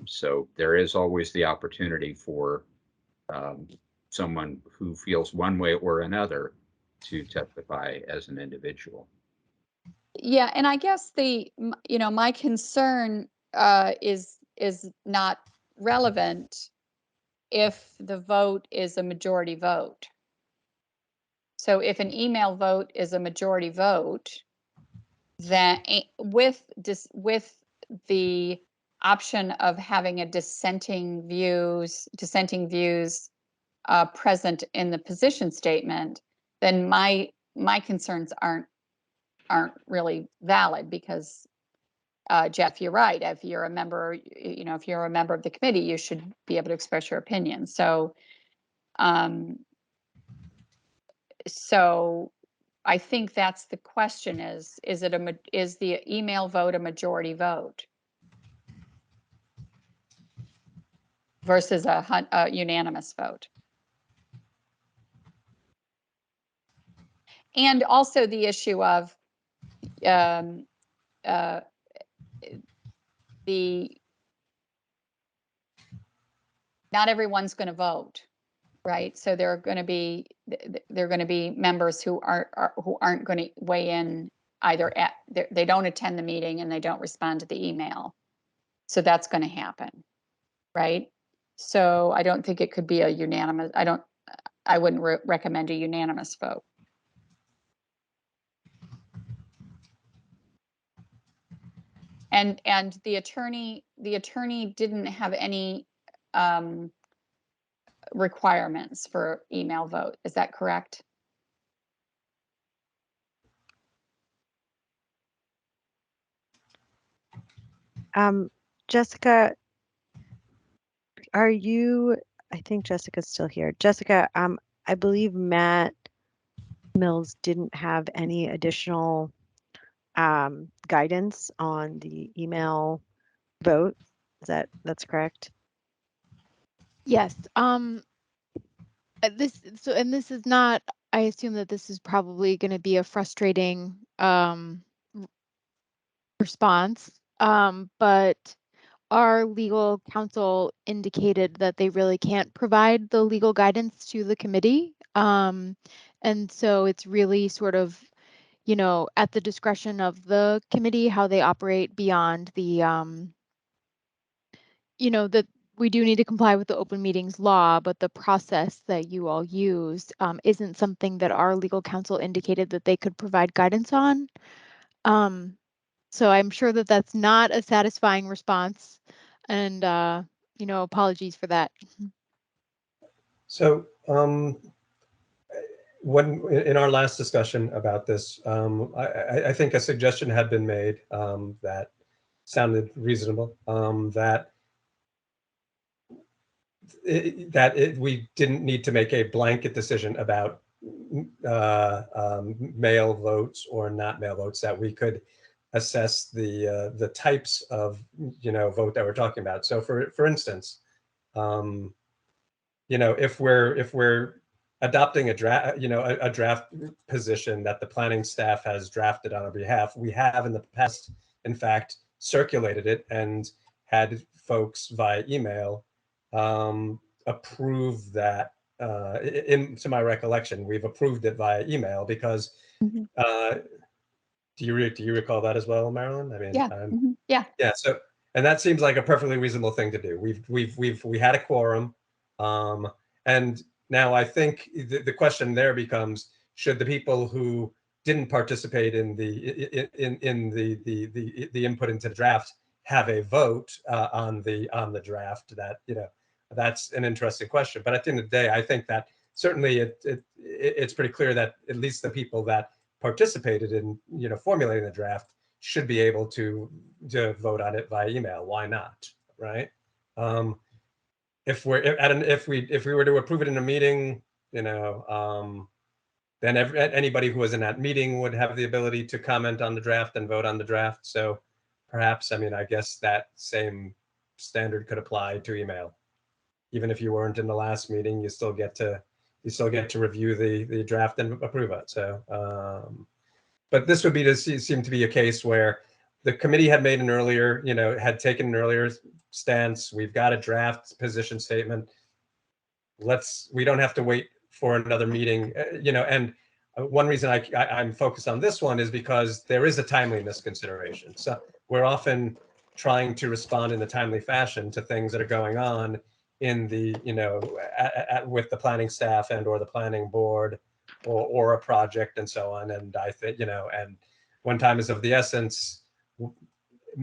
E: So there is always the opportunity for someone who feels one way or another to testify as an individual.
A: Yeah, and I guess my concern is not relevant if the vote is a majority vote. So if an email vote is a majority vote, then with the option of having a dissenting views present in the position statement, then my concerns aren't really valid because Jeff, you're right. If you're a member, if you're a member of the committee, you should be able to express your opinion. So I think that's the question: is the email vote a majority vote versus a unanimous vote? And also the issue of not everyone's going to vote, right? So there are going to be members who aren't going to weigh in either they don't attend the meeting and they don't respond to the email. So that's going to happen, right? So I don't think it could be a unanimous. I wouldn't recommend a unanimous vote. And the attorney didn't have any requirements for email vote. Is that correct?
F: Jessica, are you, I think Jessica's still here. Jessica, I believe Matt Mills didn't have any additional guidance on the email vote. That's correct?
G: Yes. This is not, I assume that this is probably going to be a frustrating response. But our legal counsel indicated that they really can't provide the legal guidance to the committee. And so it's really sort of, at the discretion of the committee, how they operate beyond the, that we do need to comply with the open meetings law, but the process that you all use isn't something that our legal counsel indicated that they could provide guidance on. So I'm sure that that's not a satisfying response, and apologies for that.
B: So when in our last discussion about this, I think a suggestion had been made that sounded reasonable, that we didn't need to make a blanket decision about mail votes or not mail votes, that we could assess the types of vote that we're talking about. So for instance, if we're adopting a draft, a draft position that the planning staff has drafted on our behalf, we have in the past, in fact, circulated it and had folks via email approve that. To my recollection, we've approved it via email because. Do you recall that as well, Marilyn? I mean,
A: yeah.
B: Yeah. So, and that seems like a perfectly reasonable thing to do. We had a quorum, and now I think the question there becomes: should the people who didn't participate in the input into the draft have a vote on the draft? That that's an interesting question. But at the end of the day, I think that certainly it's pretty clear that at least the people that participated in formulating the draft should be able to vote on it by email. Why not, right? If we were to approve it in a meeting, then anybody who was in that meeting would have the ability to comment on the draft and vote on the draft. So perhaps, I mean, I guess that same standard could apply to email. Even if you weren't in the last meeting, you still get to review the draft and approve it. So, but this would seem to be a case where the committee had made had taken an earlier stance. We've got a draft position statement. We don't have to wait for another meeting, and one reason I'm focused on this one is because there is a timeliness consideration. So we're often trying to respond in a timely fashion to things that are going on in the, with the planning staff and or the planning board or a project and so on. And I think, and when time is of the essence,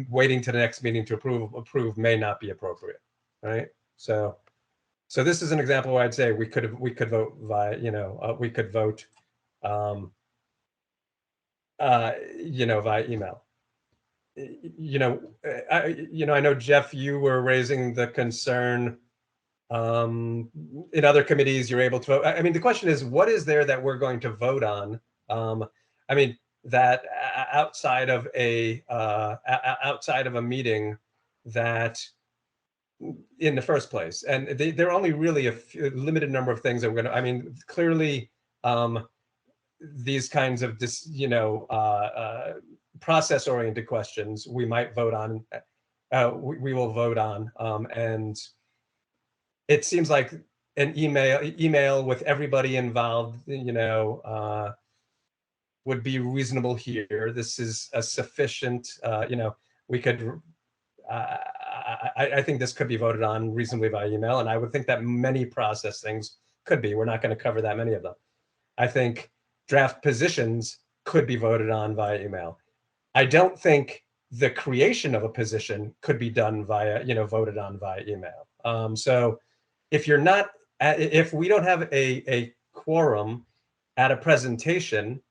B: waiting to the next meeting to approve may not be appropriate, right? So this is an example where I'd say we could vote via, we could vote, via email. I know, Jeff, you were raising the concern in other committees you're able to vote. I mean, the question is, what is there that we're going to vote on? I mean, that outside of a meeting that in the first place, and there are only really a limited number of things that we're going to, I mean, clearly these kinds of process oriented questions we might vote on, we will vote on, and it seems like an email with everybody involved, would be reasonable here. This is a sufficient, we could, I think this could be voted on reasonably by email, and I would think that many process things could be. We're not going to cover that many of them. I think draft positions could be voted on via email. I don't think the creation of a position could be done via, voted on via email. So if you're not, if we don't have a quorum at a presentation,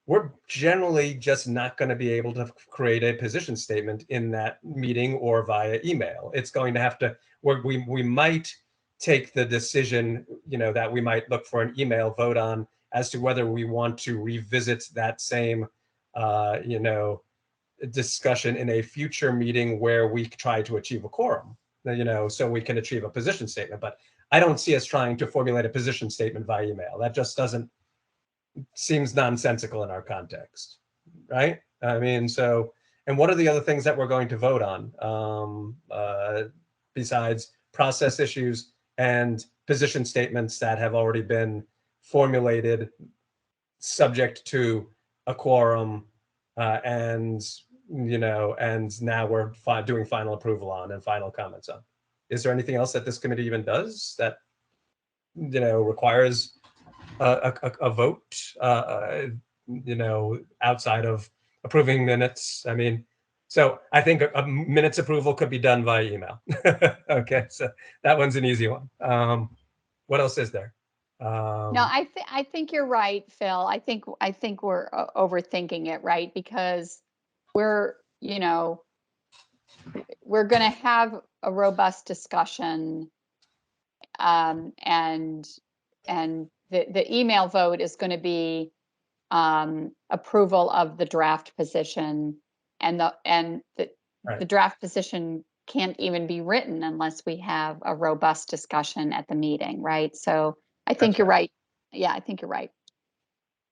B: we're generally just not going to be able to create a position statement in that meeting or via email. It's going to have to, we might take the decision, that we might look for an email vote on as to whether we want to revisit that same, discussion in a future meeting where we try to achieve a quorum, so we can achieve a position statement. But I don't see us trying to formulate a position statement via email. That just seems nonsensical in our context, right? I mean, so, and what are the other things that we're going to vote on besides process issues and position statements that have already been formulated subject to a quorum and now we're doing final approval on and final comments on? Is there anything else that this committee even does that requires a vote, outside of approving minutes? I mean, so I think a minutes approval could be done via email. Okay, so that one's an easy one. What else is there?
A: No, I think you're right, Phil. I think we're overthinking it, right? Because we're going to have a robust discussion, and the email vote is going to be approval of the draft position, and the draft position can't even be written unless we have a robust discussion at the meeting, right? So I think you're right. Yeah, I think you're right.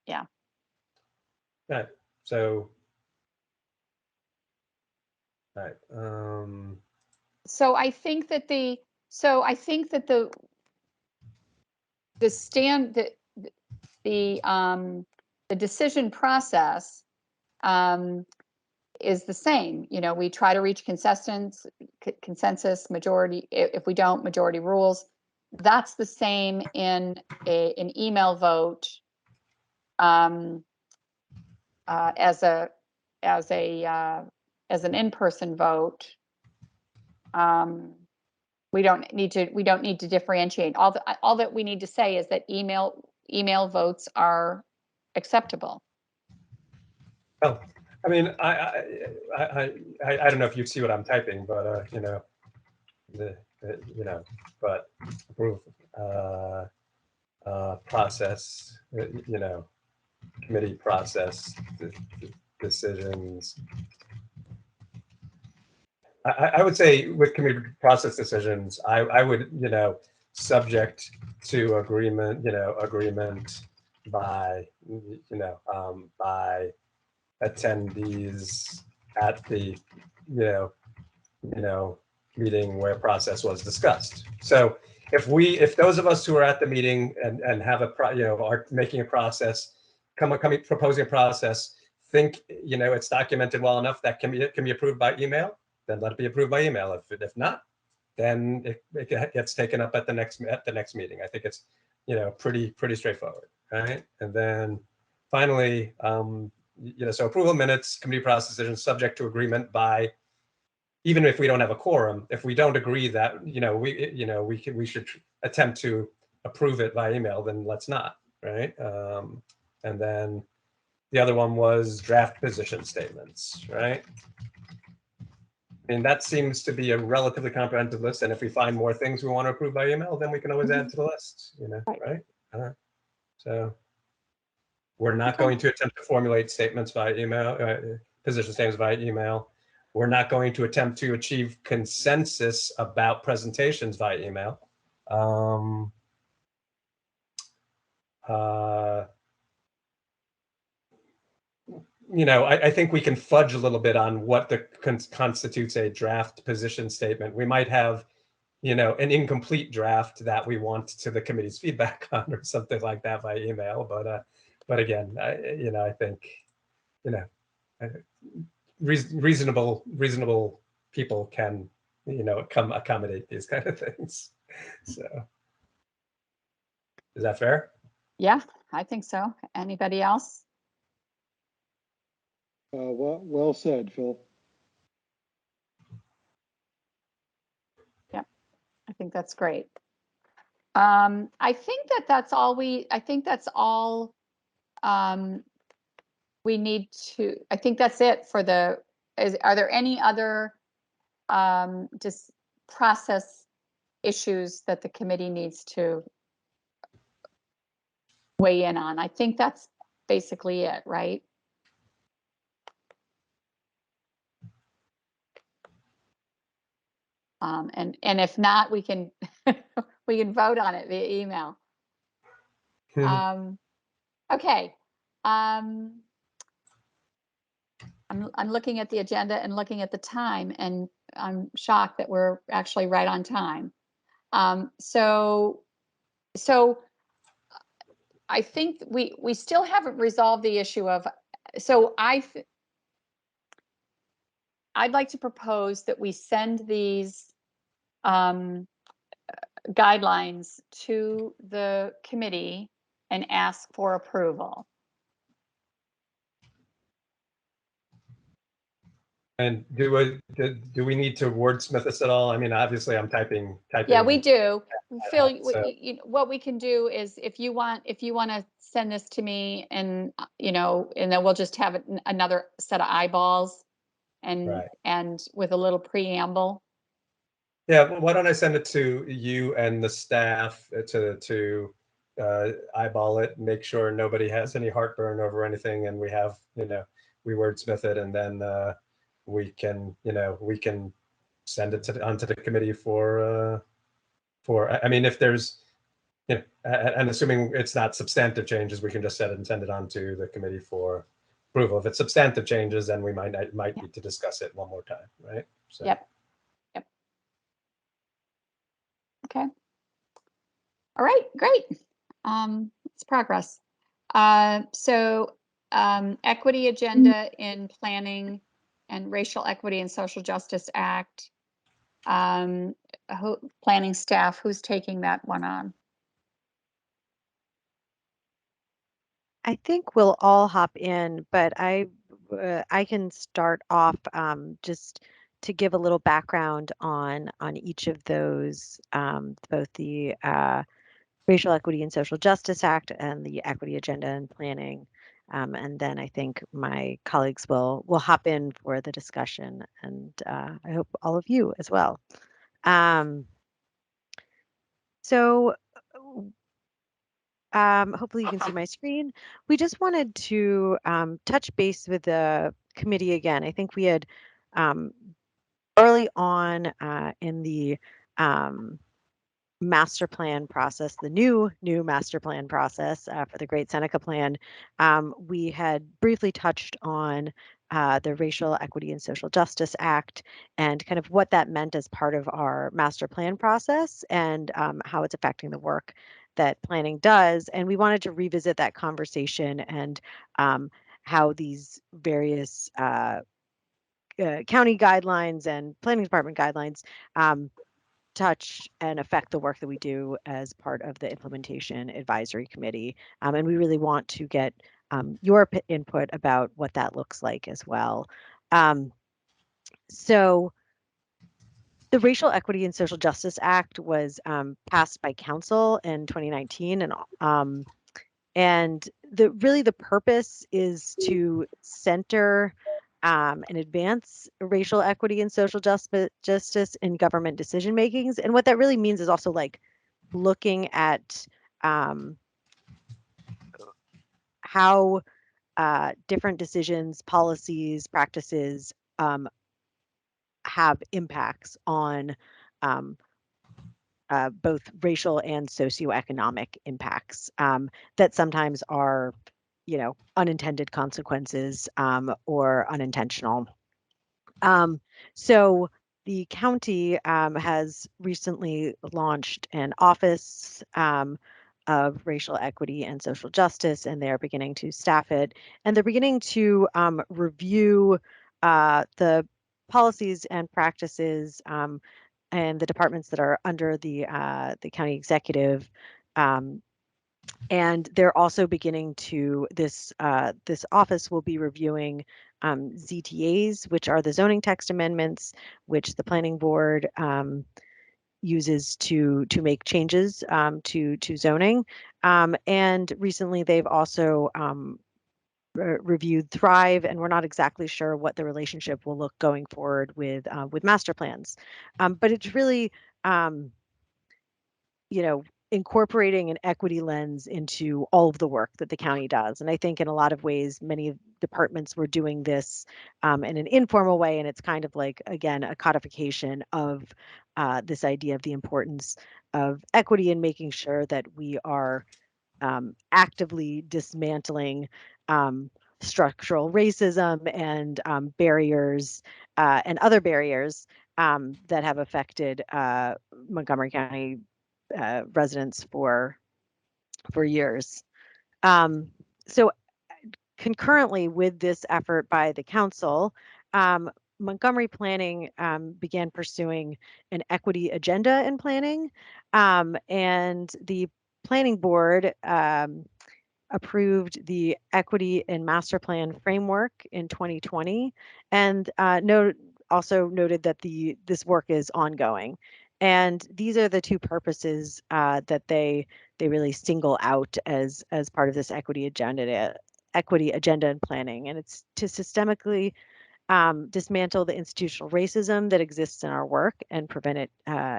A: Yeah.
B: Right. So, right.
A: So I think that the decision process is the same. We try to reach consensus, majority. If we don't, majority rules. That's the same in an email vote as an in-person vote. We don't need to differentiate. All that we need to say is that email votes are acceptable.
B: Well, I mean, I don't know if you see what I'm typing, but but approve process, committee process decisions. I would say with committee process decisions, I would, subject to agreement, by, by attendees at the, meeting where process was discussed. So if those of us who are at the meeting and have are making a process, proposing a process, think, it's documented well enough that can be approved by email, then let it be approved by email. If not, then it gets taken up at the next meeting. I think it's, pretty straightforward, right? And then finally, so approval minutes, committee process decisions subject to agreement by, even if we don't have a quorum, if we don't agree that, we should attempt to approve it by email, then let's not, right? And then the other one was draft position statements, right? I mean, that seems to be a relatively comprehensive list. And if we find more things we want to approve by email, then we can always add to the list, right? So we're not going to attempt to formulate statements by email, position statements by email. We're not going to attempt to achieve consensus about presentations via email. I think we can fudge a little bit on what constitutes a draft position statement. We might have, an incomplete draft that we want to the committee's feedback on or something like that by email. But again, I think, reasonable people can, accommodate these kind of things. So, is that fair?
A: Yeah, I think so. Anybody else?
C: Well said, Phil.
A: think that's great. I think that's all we need to, I think that's it for are there any other just process issues that the committee needs to weigh in on? I think that's basically it, right? And if not, we can we can vote on it via email. Okay. I'm looking at the agenda and looking at the time, and I'm shocked that we're actually right on time. So I think we still haven't resolved the issue of, so I'd like to propose that we send these guidelines to the committee and ask for approval.
B: And do we need to wordsmith this at all? I mean, obviously I'm typing.
A: Yeah, we do. Phil,
B: so.
A: what we can do is if you want to send this to me, and and then we'll just have another set of eyeballs and with a little preamble.
B: Yeah, well, why don't I send it to you and the staff to eyeball it, make sure nobody has any heartburn over anything, and we have, we wordsmith it, and then we can send it onto the committee for I mean, if there's, and assuming it's not substantive changes, we can just set it and send it on to the committee for approval. If it's substantive changes, then we might need to discuss it one more time, right? So.
A: Yep. Okay. All right, great. It's progress. So equity agenda in planning and Racial Equity and Social Justice Act. Planning staff, who's taking that one on?
F: I think we'll all hop in, but I can start off just to give a little background on each of those, both the Racial Equity and Social Justice Act and the Equity Agenda and Planning. And then I think my colleagues will hop in for the discussion, and I hope all of you as well. Hopefully you can see my screen. We just wanted to touch base with the committee again. I think we had early on in the master plan process, the new master plan process for the Great Seneca Plan, we had briefly touched on the Racial Equity and Social Justice Act and kind of what that meant as part of our master plan process, and how it's affecting the work that planning does. And we wanted to revisit that conversation and how these various county guidelines and planning department guidelines touch and affect the work that we do as part of the implementation advisory committee. And we really want to get your input about what that looks like as well. So the Racial Equity and Social Justice Act was passed by council in 2019, and the purpose is to center and advance racial equity and social justice in government decision makings. And what that really means is also like looking at how different decisions, policies, practices have impacts on both racial and socioeconomic impacts that sometimes are, unintended consequences or unintentional. So the county has recently launched an office of racial equity and social justice, and they're beginning to staff it, and they're beginning to review the policies and practices and the departments that are under the county executive. And they're also beginning to, this office will be reviewing ZTAs, which are the zoning text amendments, which the planning board uses to make changes to zoning. And recently they've also reviewed Thrive, and we're not exactly sure what the relationship will look going forward with master plans. But it's really, incorporating an equity lens into all of the work that the county does. And I think in a lot of ways, many departments were doing this in an informal way, and it's kind of like, again, a codification of this idea of the importance of equity and making sure that we are actively dismantling structural racism and barriers and other barriers that have affected Montgomery County residents for years. So concurrently with this effort by the council, Montgomery Planning began pursuing an equity agenda in planning, and the planning board approved the equity and master plan framework in 2020, and also noted that this work is ongoing. And these are the two purposes that they really single out as part of this equity agenda and planning. And it's to systemically dismantle the institutional racism that exists in our work and prevent it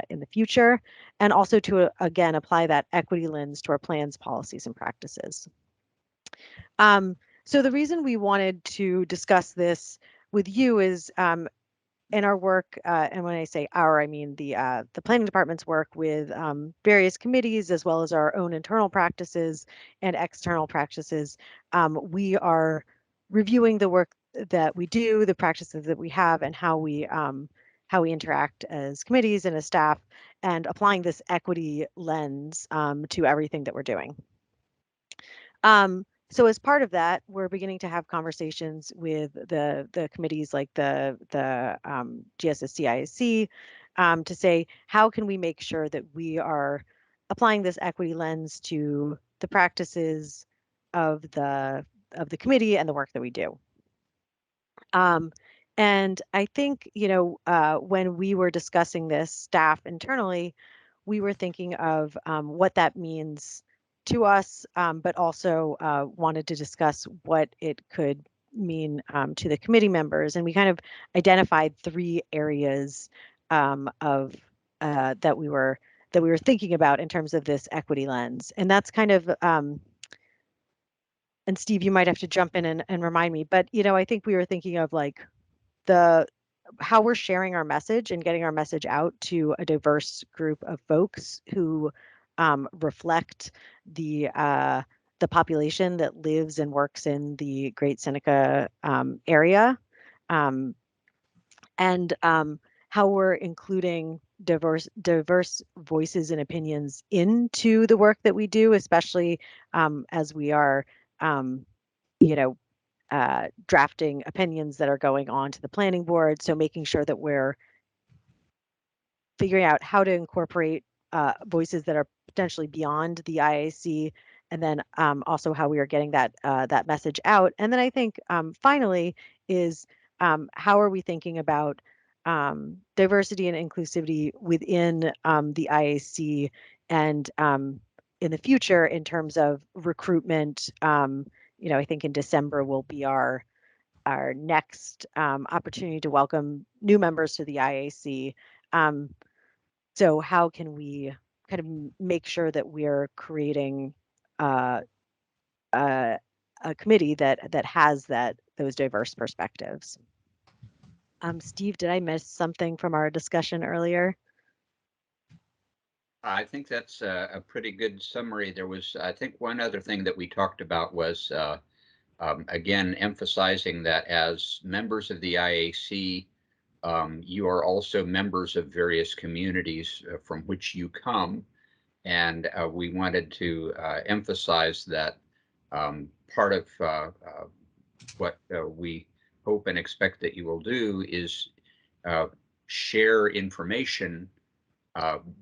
F: in the future, and also to, again, apply that equity lens to our plans, policies, and practices. So the reason we wanted to discuss this with you is in our work, and when I say our, I mean the planning department's work with various committees, as well as our own internal practices and external practices. We are reviewing the work that we do, the practices that we have, and how we interact as committees and as staff, and applying this equity lens to everything that we're doing. So as part of that, we're beginning to have conversations with the committees like the GSSCISC to say, how can we make sure that we are applying this equity lens to the practices of the committee and the work that we do. And I think, when we were discussing this staff internally, we were thinking of what that means to us, but also wanted to discuss what it could mean to the committee members. And we kind of identified 3 areas of that we were thinking about in terms of this equity lens. And that's kind of, and Steve, you might have to jump in and remind me, but I think we were thinking of like how we're sharing our message and getting our message out to a diverse group of folks who reflect the population that lives and works in the Great Seneca area, and how we're including diverse voices and opinions into the work that we do, especially as we are, drafting opinions that are going on to the planning board. So making sure that we're figuring out how to incorporate voices that are potentially beyond the IAC, and then also how we are getting that message out. And then I think finally is how are we thinking about diversity and inclusivity within the IAC and in the future in terms of recruitment. I think in December will be our next opportunity to welcome new members to the IAC. So how can we kind of make sure that we're creating a committee that has those diverse perspectives? Steve, did I miss something from our discussion earlier?
E: I think that's a pretty good summary. There was, I think, one other thing that we talked about was, again, emphasizing that as members of the IAC, you are also members of various communities from which you come. And we wanted to emphasize that part of what we hope and expect that you will do is share information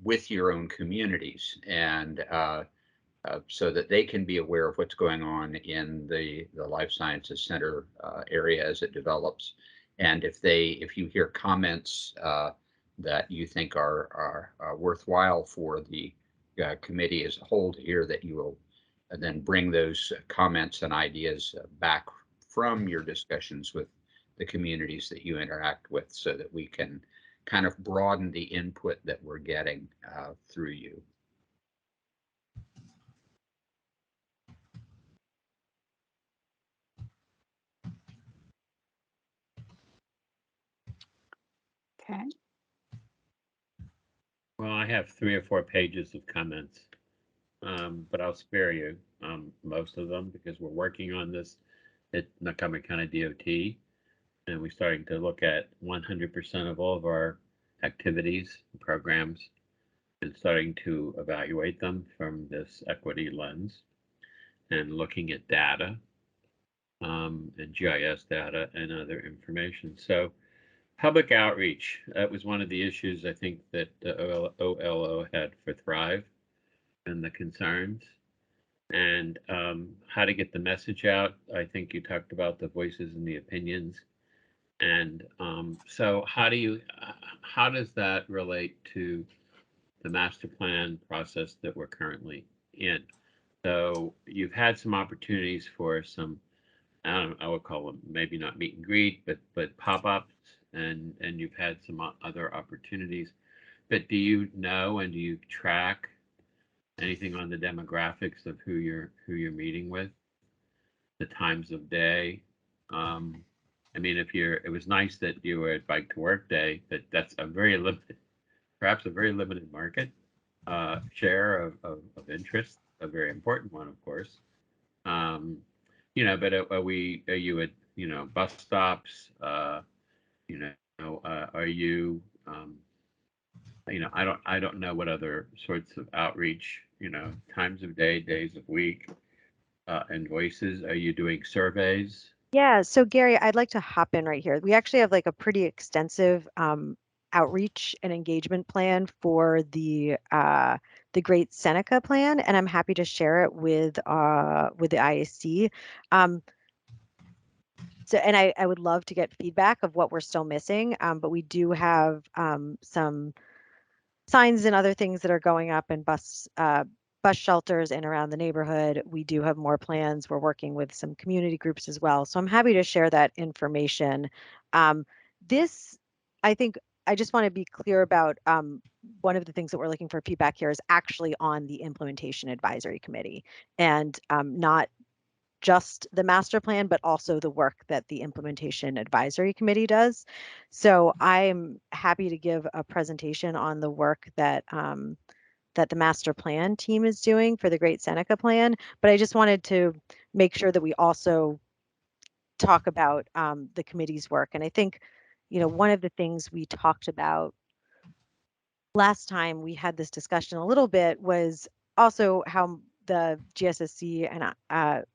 E: with your own communities, and so that they can be aware of what's going on in the Life Sciences Center area as it develops. And if you hear comments that you think are worthwhile for the committee as a whole to hear, that you will then bring those comments and ideas back from your discussions with the communities that you interact with, so that we can kind of broaden the input that we're getting through you.
A: Okay.
H: Well, I have 3 or 4 pages of comments, but I'll spare you most of them because we're working on this at Montgomery County DOT, and we're starting to look at 100% of all of our activities and programs and starting to evaluate them from this equity lens and looking at data and GIS data and other information. So public outreach, that was one of the issues I think that the OLO had for Thrive and the concerns, and how to get the message out. I think you talked about the voices and the opinions. And so how does that relate to the master plan process that we're currently in? So you've had some opportunities for some, I would call them maybe not meet and greet, but pop-ups, and you've had some other opportunities. But do you know, and do you track anything on the demographics of who you're meeting with, the times of day? I mean, it was nice that you were at Bike to Work Day, but that's a very limited, perhaps a very limited market share of interest, a very important one, of course. But are you at, bus stops? Are you, I don't know what other sorts of outreach, times of day, days of week, and voices. Are you doing surveys?
F: Yeah, so Gary, I'd like to hop in right here. We actually have like a pretty extensive outreach and engagement plan for the Great Seneca plan, and I'm happy to share it with the IAC. So, and I would love to get feedback of what we're still missing, but we do have some signs and other things that are going up in bus shelters and around the neighborhood. We do have more plans. We're working with some community groups as well. So I'm happy to share that information. This, I think, I just want to be clear about one of the things that we're looking for feedback here is actually on the implementation advisory committee, and not just the master plan, but also the work that the implementation advisory committee does. So I'm happy to give a presentation on the work that that the master plan team is doing for the Great Seneca plan, but I just wanted to make sure that we also talk about the committee's work. And I think, one of the things we talked about last time we had this discussion a little bit was also how the GSSC and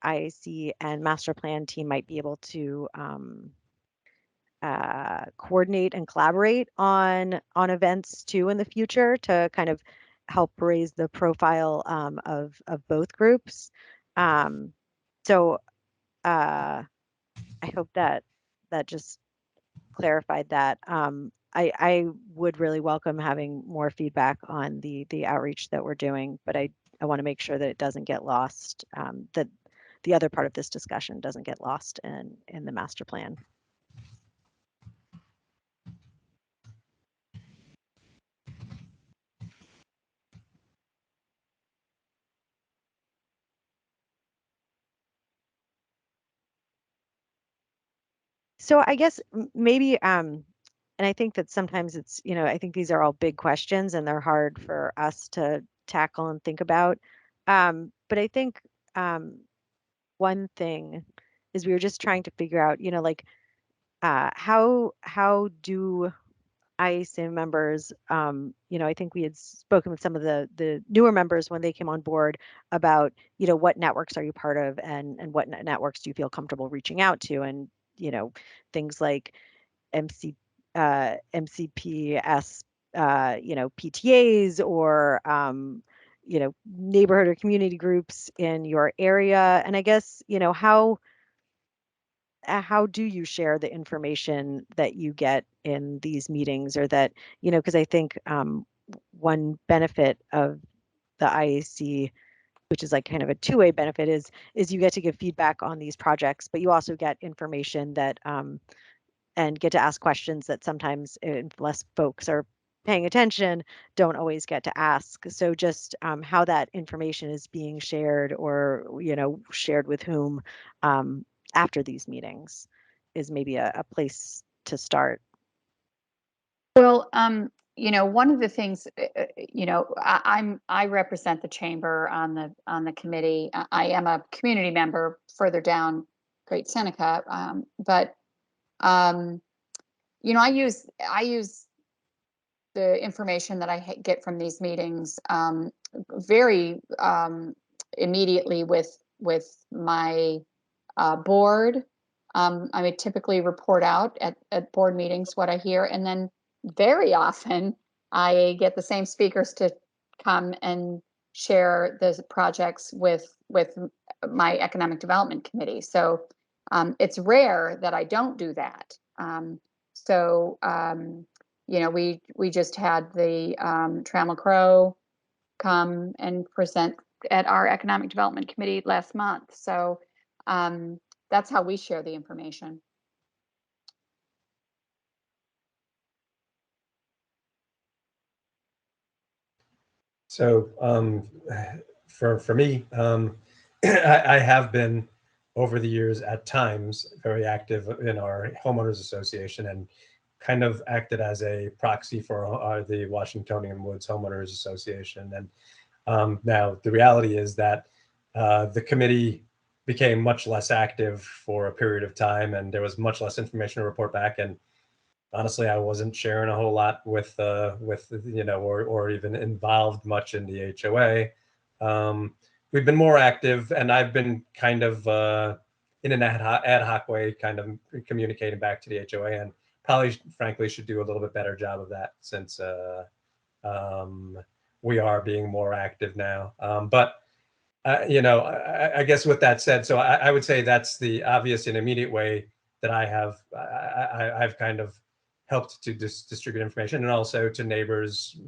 F: IAC and master plan team might be able to coordinate and collaborate on events too in the future to kind of help raise the profile of both groups. So I hope that just clarified that. I would really welcome having more feedback on the outreach that we're doing, but I want to make sure that it doesn't get lost, that the other part of this discussion doesn't get lost in the master plan. So I guess maybe, and I think that sometimes it's, I think these are all big questions and they're hard for us to tackle and think about. But I think one thing is we were just trying to figure out, like how do IAC members, I think we had spoken with some of the newer members when they came on board about, what networks are you part of, and what networks do you feel comfortable reaching out to, and things like MCPS, PTAs, or neighborhood or community groups in your area. And I guess, how how do you share the information that you get in these meetings, or that, because I think one benefit of the IAC, which is like kind of a two-way benefit, is you get to give feedback on these projects, but you also get information that and get to ask questions that sometimes, unless folks are paying attention, don't always get to ask. So just how that information is being shared, or shared with whom after these meetings, is maybe a place to start.
A: Well, one of the things, I represent the chamber on the committee. I am a community member further down Great Seneca, but I use the information that I get from these meetings very immediately with my board. I would typically report out at board meetings what I hear, and then very often I get the same speakers to come and share the projects with my economic development committee. So it's rare that I don't do that. So we just had the Trammell Crow come and present at our economic development committee last month. So that's how we share the information.
B: So for me, I have been over the years at times very active in our homeowners association, and kind of acted as a proxy for the Washingtonian Woods Homeowners Association. And now the reality is that the committee became much less active for a period of time, and there was much less information to report back. And honestly, I wasn't sharing a whole lot with or even involved much in the HOA. We've been more active, and I've been kind of in an ad hoc way, kind of communicating back to the HOA, and probably, frankly, should do a little bit better job of that, since we are being more active now. But I guess with that said, so I would say that's the obvious and immediate way that I've kind of helped to distribute information, and also to neighbors.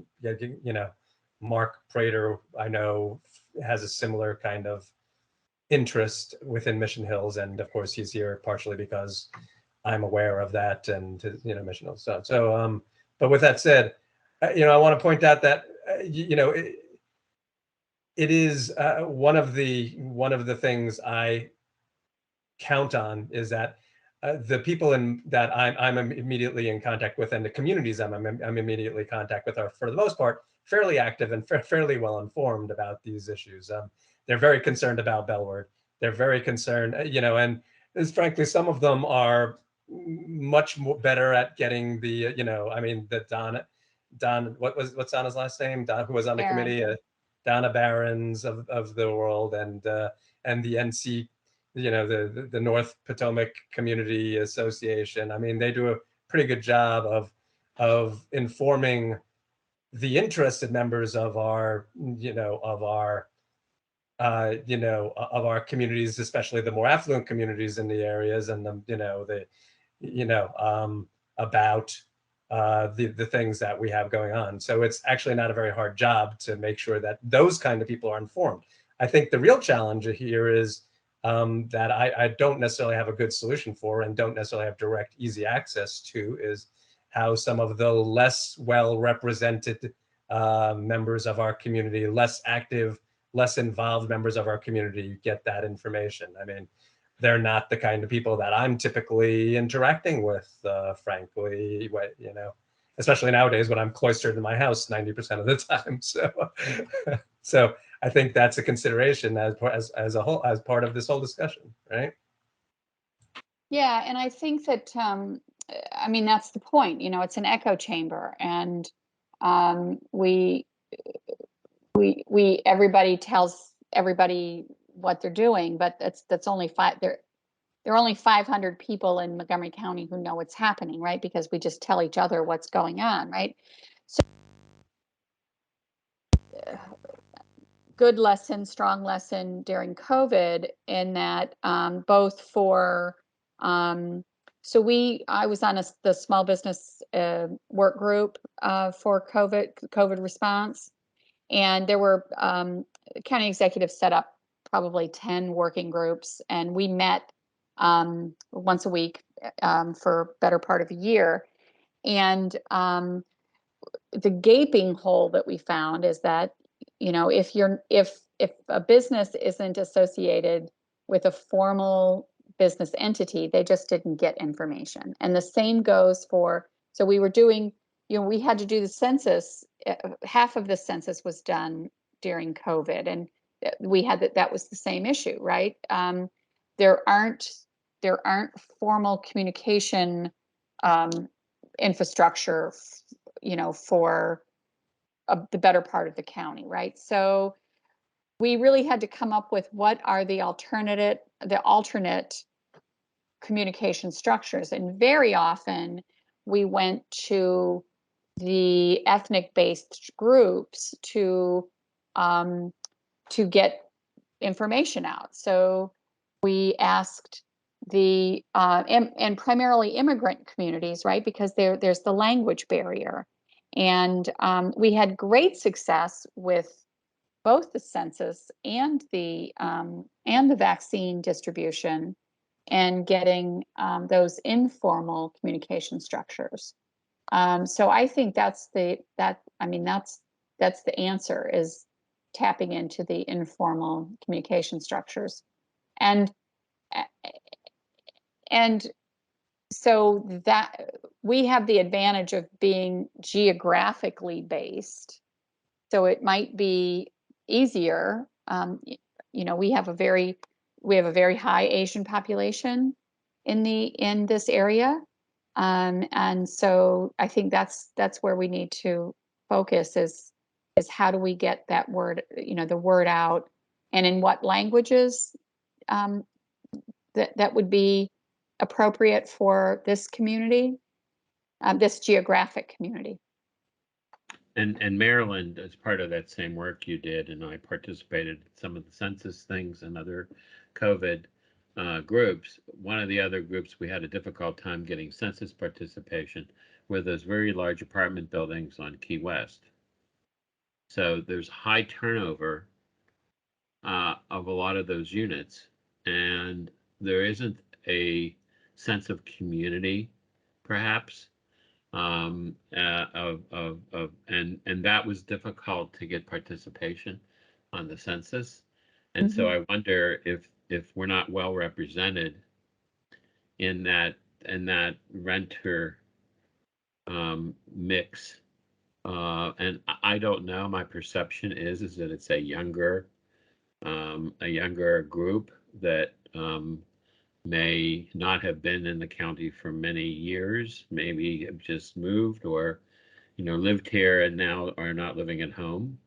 B: Mark Prater, I know, has a similar kind of interest within Mission Hills, and of course he's here partially because I'm aware of that, and Mission Hills. But with that said, I want to point out that it is one of the things I count on, is that the people that I'm immediately in contact with, and the communities I'm immediately in contact with, are, for the most part, fairly active and fairly well informed about these issues. They're very concerned about Bellward. They're very concerned, and frankly, some of them are much more better at getting the, the Don, what's Donna's last name? Don, who was on the committee, Donna Barron's of the world, and the NC, the North Potomac Community Association. I mean, they do a pretty good job of informing the interested members of our, of our communities, especially the more affluent communities in the areas, and about the things that we have going on. So it's actually not a very hard job to make sure that those kind of people are informed. I think the real challenge here is that I don't necessarily have a good solution for, and don't necessarily have direct, easy access to, is how some of the less well represented members of our community, less active, less involved members of our community get that information. I mean, they're not the kind of people that I'm typically interacting with, frankly, especially nowadays when I'm cloistered in my house 90% of the time. So I think that's a consideration as a whole, as part of this whole discussion, right?
A: Yeah, and I think that that's the point. It's an echo chamber, and everybody tells everybody what they're doing, but that's only there are only 500 people in Montgomery County who know what's happening, right? Because we just tell each other what's going on, right? So good lesson, strong lesson during COVID, in that both for So I was on the small business work group for COVID response, and there were county executives set up probably 10 working groups, and we met once a week for better part of a year. And the gaping hole that we found is that, if a business isn't associated with a formal business entity, they just didn't get information. And the same goes so we were doing, we had to do the census. Half of the census was done during COVID, and we had that was the same issue, right? There aren't formal communication infrastructure, for the better part of the county, right? So we really had to come up with what are the alternate communication structures. And very often we went to the ethnic-based groups to get information out. So we asked the and primarily immigrant communities, right? Because there's the language barrier. And we had great success with both the census and the vaccine distribution, and getting those informal communication structures. So I think that's the answer, is tapping into the informal communication structures. And so that we have the advantage of being geographically based, so it might be easier. We have a very high Asian population in this area, and so I think that's where we need to focus, is how do we get that word, the word out, and in what languages that would be appropriate for this community, this geographic community.
H: And Maryland, as part of that same work you did, and I participated in some of the census things and other COVID groups. One of the other groups we had a difficult time getting census participation were those very large apartment buildings on Key West. So there's high turnover of a lot of those units, and there isn't a sense of community, perhaps. And that was difficult to get participation on the census. And so I wonder if we're not well represented in that renter mix. And I don't know, my perception is that it's a younger group that may not have been in the county for many years, maybe have just moved, or lived here and now are not living at home.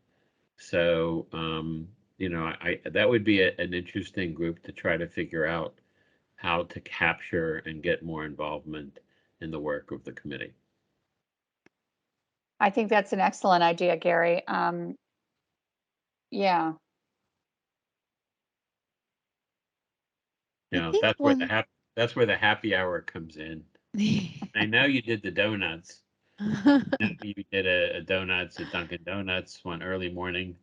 H: So that would be an interesting group to try to figure out how to capture and get more involvement in the work of the committee.
A: I think that's an excellent idea, Gary. Yeah.
H: That's where the happy hour comes in. I know you did the donuts. You did a donuts at Dunkin' Donuts one early morning.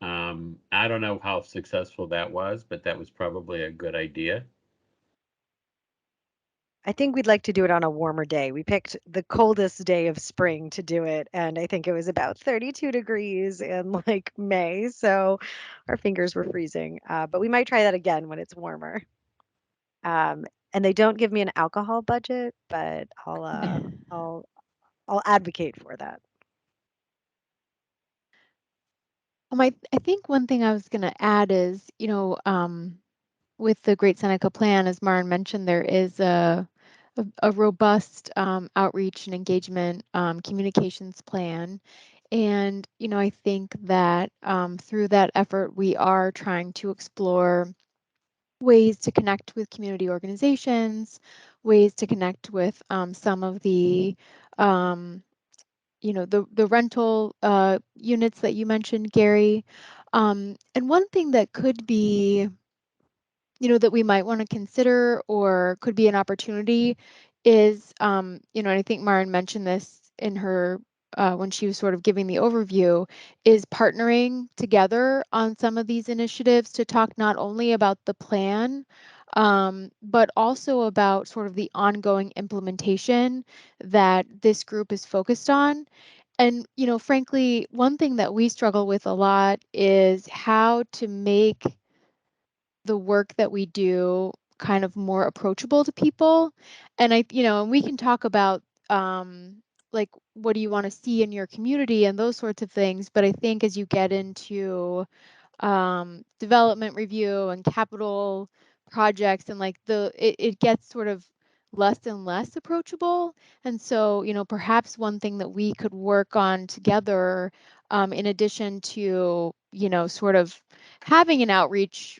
H: I don't know how successful that was, but that was probably a good idea.
F: I think we'd like to do it on a warmer day. We picked the coldest day of spring to do it, and I think it was about 32 degrees in like May, so our fingers were freezing. But we might try that again when it's warmer. And they don't give me an alcohol budget, but I'll advocate for that.
G: I think one thing I was going to add is, with the Great Seneca Plan, as Maren mentioned, there is a robust outreach and engagement communications plan. And, I think that through that effort, we are trying to explore ways to connect with community organizations, ways to connect with some of the the rental units that you mentioned, Gary. And one thing that could be that we might want to consider or could be an opportunity is, and I think Maren mentioned this in her when she was sort of giving the overview, is partnering together on some of these initiatives to talk not only about the plan, but also about sort of the ongoing implementation that this group is focused on. And, frankly, one thing that we struggle with a lot is how to make the work that we do kind of more approachable to people. And and we can talk about like, what do you want to see in your community and those sorts of things. But I think as you get into development review and capital projects, and like it gets sort of less and less approachable. And so, perhaps one thing that we could work on together, in addition to, sort of having an outreach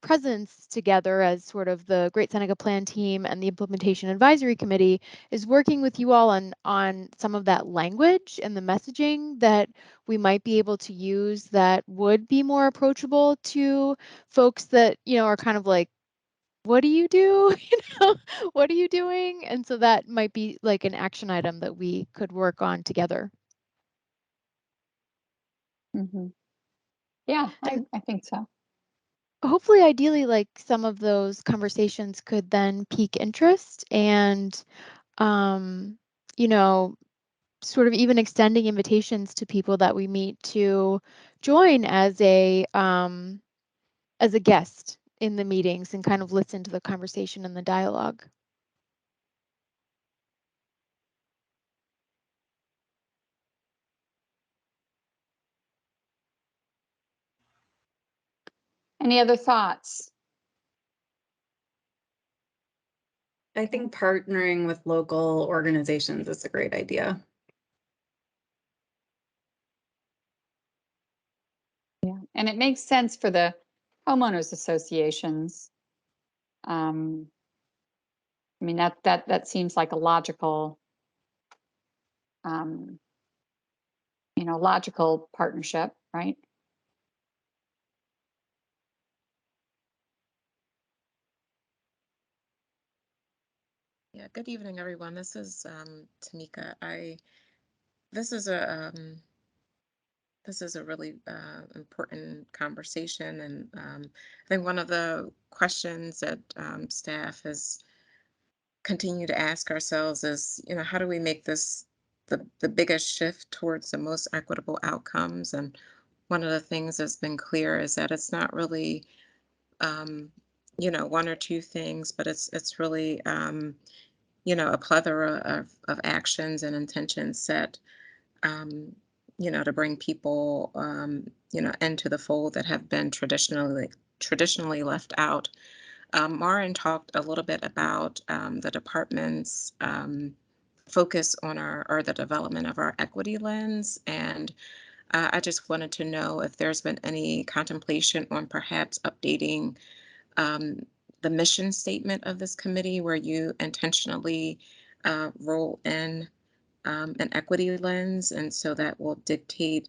G: presence together as sort of the Great Seneca Plan team and the Implementation Advisory Committee, is working with you all on some of that language and the messaging that we might be able to use that would be more approachable to folks that, are kind of like, what do you do? What are you doing? And so that might be like an action item that we could work on together.
A: Mm-hmm. Yeah, I think so.
G: Hopefully, ideally, like some of those conversations could then pique interest and, sort of even extending invitations to people that we meet to join as a guest in the meetings and kind of listen to the conversation and the dialogue.
A: Any other thoughts?
I: I think partnering with local organizations is a great idea.
A: Yeah, and it makes sense for the homeowners associations. I mean, that seems like a logical, logical partnership, right?
K: Yeah, good evening, everyone. This is Tamika. This is a really important conversation, and I think one of the questions that staff has continued to ask ourselves is, how do we make this the biggest shift towards the most equitable outcomes? And one of the things that's been clear is that it's not really one or two things, but it's really a plethora of actions and intentions set, to bring people, into the fold that have been traditionally left out. Maureen talked a little bit about the department's focus on the development of our equity lens, and I just wanted to know if there's been any contemplation on perhaps updating the mission statement of this committee, where you intentionally roll in an equity lens, and so that will dictate,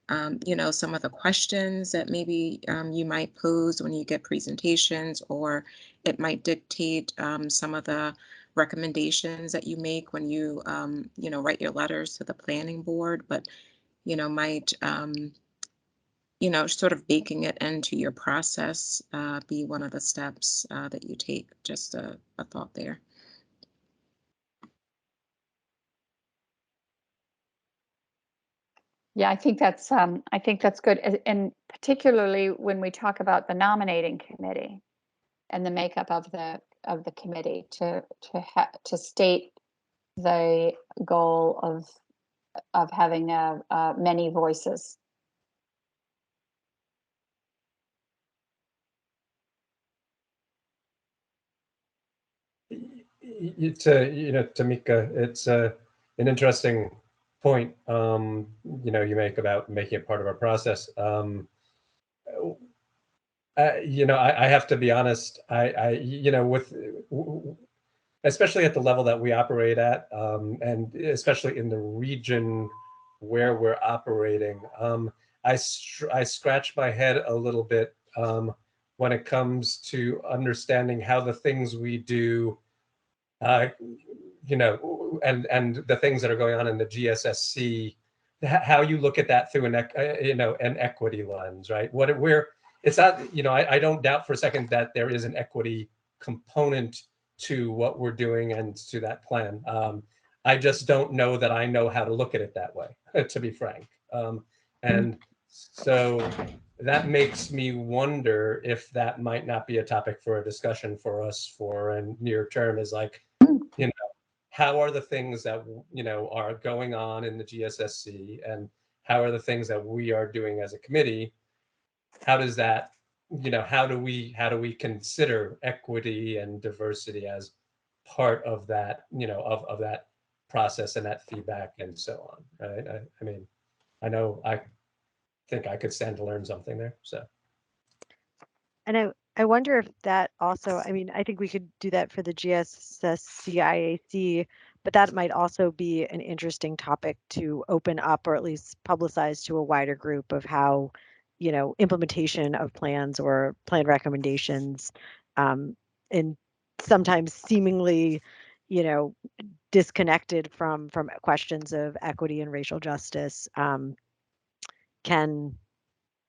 K: some of the questions that maybe you might pose when you get presentations, or it might dictate some of the recommendations that you make when you, write your letters to the planning board, but, might, sort of baking it into your process be one of the steps that you take. Just a thought there.
A: Yeah, I think that's good, and particularly when we talk about the nominating committee and the makeup of the committee to state the goal of having many voices.
B: It's Tamika, it's an interesting point, you make about making it part of our process. I have to be honest, with especially at the level that we operate at, and especially in the region where we're operating, I scratch my head a little bit when it comes to understanding how the things we do, you know, and the things that are going on in the GSSC, how you look at that through an, you know, an equity lens, right? It's not, you know, I don't doubt for a second that there is an equity component to what we're doing and to that plan. I just don't know that I know how to look at it that way, to be frank. And so that makes me wonder if that might not be a topic for a discussion for us for a near term, is like, you know, how are the things that, you know, are going on in the GSSC, and how are the things that we are doing as a committee? How does that, you know, how do we consider equity and diversity as part of that, you know, of that process and that feedback and so on, right? I mean, I think I could stand to learn something there, so.
F: And I wonder if that also, I mean, I think we could do that for the GSSCIAC, but that might also be an interesting topic to open up, or at least publicize to a wider group, of how, you know, implementation of plans or plan recommendations, and sometimes seemingly, you know, disconnected from questions of equity and racial justice,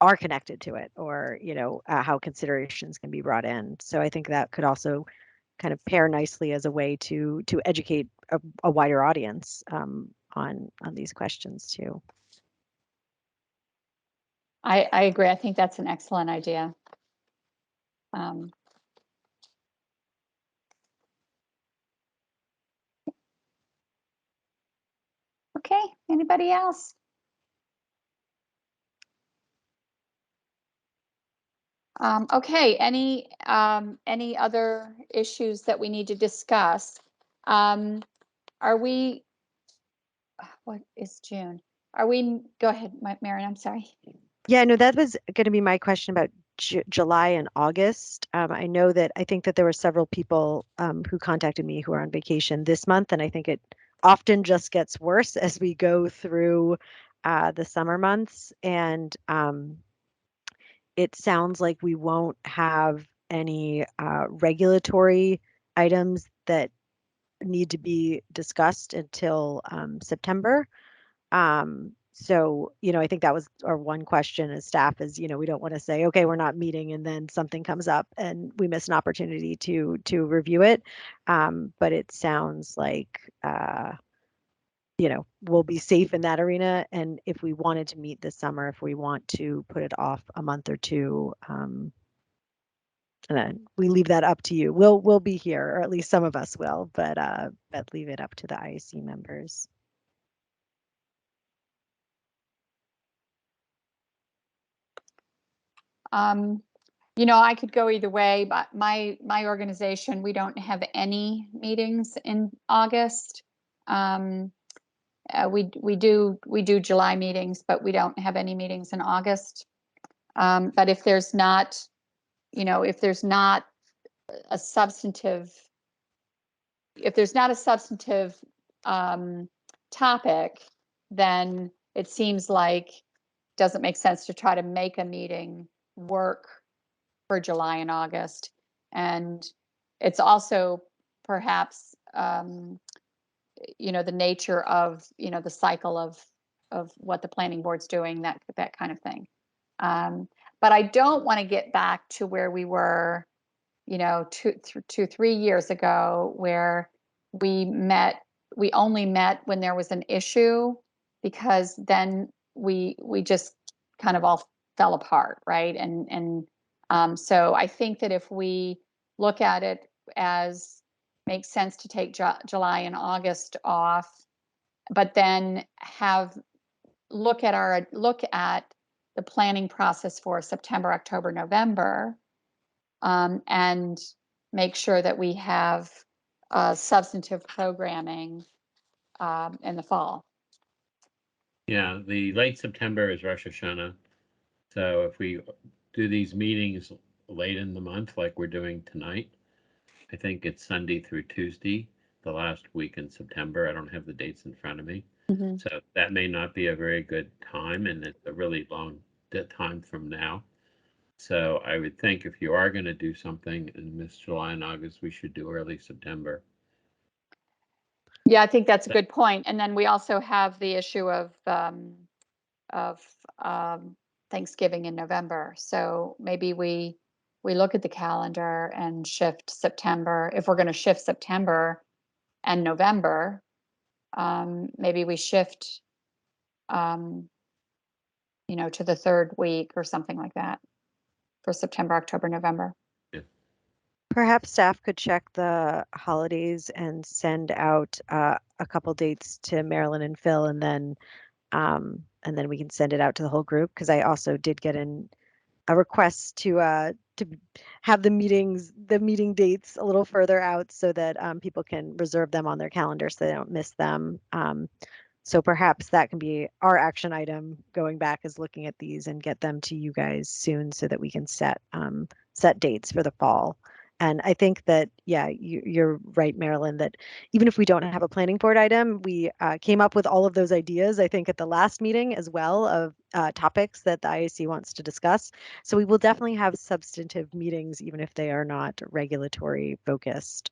F: are connected to it, or, you know, how considerations can be brought in. So I think that could also kind of pair nicely as a way to educate a wider audience, on these questions too.
A: I agree. I think that's an excellent idea. Okay, anybody else? Okay, any other issues that we need to discuss? Are we, what is June? Are we, go ahead, Maren, I'm sorry.
F: Yeah, no, that was going to be my question about July and August. I know that I think that there were several people who contacted me who are on vacation this month, and I think it often just gets worse as we go through the summer months. And it sounds like we won't have any regulatory items that need to be discussed until September. So, you know, I think that was our one question as staff is, you know, we don't want to say, okay, we're not meeting, and then something comes up and we miss an opportunity to review it. But it sounds like, you know, we'll be safe in that arena. And if we wanted to meet this summer, if we want to put it off a month or two, and then we leave that up to you. We'll be here, or at least some of us will, but leave it up to the IAC members.
A: You know, I could go either way, but my organization, we don't have any meetings in August. We do July meetings, but we don't have any meetings in August. But if there's not, you know, if there's not a substantive topic, then it seems like it doesn't make sense to try to make a meeting work for July and August. And it's also perhaps, you know, the nature of, you know, the cycle of what the planning board's doing, that kind of thing. But I don't want to get back to where we were, you know, 3 years ago, where we only met when there was an issue, because then we just kind of all fell apart, right? And so I think that if we look at it as makes sense to take July and August off, but then look at the planning process for September, October, November, and make sure that we have substantive programming in the fall.
H: Yeah, the late September is Rosh Hashanah. So if we do these meetings late in the month, like we're doing tonight, I think it's Sunday through Tuesday, the last week in September. I don't have the dates in front of me.
A: Mm-hmm.
H: So that may not be a very good time, and it's a really long time from now. So I would think if you are going to do something in this July and August, we should do early September.
A: Yeah, I think that's a good point. And then we also have the issue of Thanksgiving in November. So maybe we look at the calendar and shift September. If we're going to shift September and November, maybe we shift, to the third week or something like that for September, October, November.
F: Perhaps staff could check the holidays and send out a couple dates to Marilyn and Phil, and then we can send it out to the whole group. Because I also did get a request to have the meeting dates a little further out so that people can reserve them on their calendar so they don't miss them. So perhaps that can be our action item going back, is looking at these and get them to you guys soon so that we can set dates for the fall. And I think that, yeah, you're right, Marilyn, that even if we don't have a planning board item, we came up with all of those ideas, I think, at the last meeting as well, of topics that the IAC wants to discuss. So we will definitely have substantive meetings, even if they are not regulatory focused.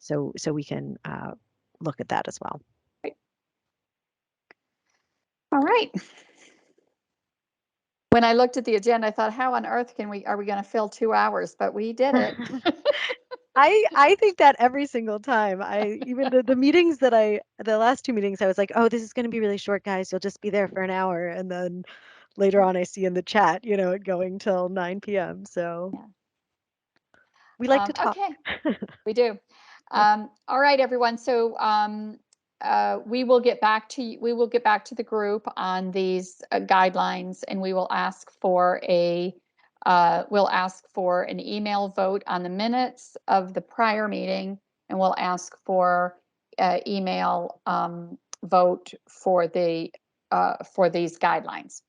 F: So we can look at that as well.
A: All right. When I looked at the agenda, I thought, how on earth are we going to fill 2 hours? But we did it.
F: I think that every single time. Even the meetings that the last 2 meetings, I was like, oh, this is going to be really short, guys. You'll just be there for an hour. And then later on, I see in the chat, it going till 9 p.m. So yeah. We like to talk.
A: Okay, we do. All right, everyone. So we will get back to you. We will get back to the group on these guidelines, and we will ask for an email vote on the minutes of the prior meeting, and we'll ask for email vote for these guidelines.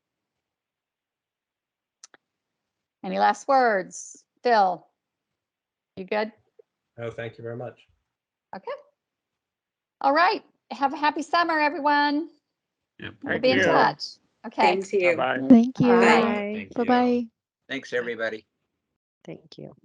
A: Any last words, Phil? You good?
B: Oh, thank you very much.
A: Okay. All right. Have a happy summer, everyone.
H: Yeah,
A: We'll be in touch. Okay.
I: Thank you.
J: Bye-bye.
G: Thank you.
A: Bye.
H: Thank you.
G: Bye-bye.
E: Thanks, everybody.
F: Thank you.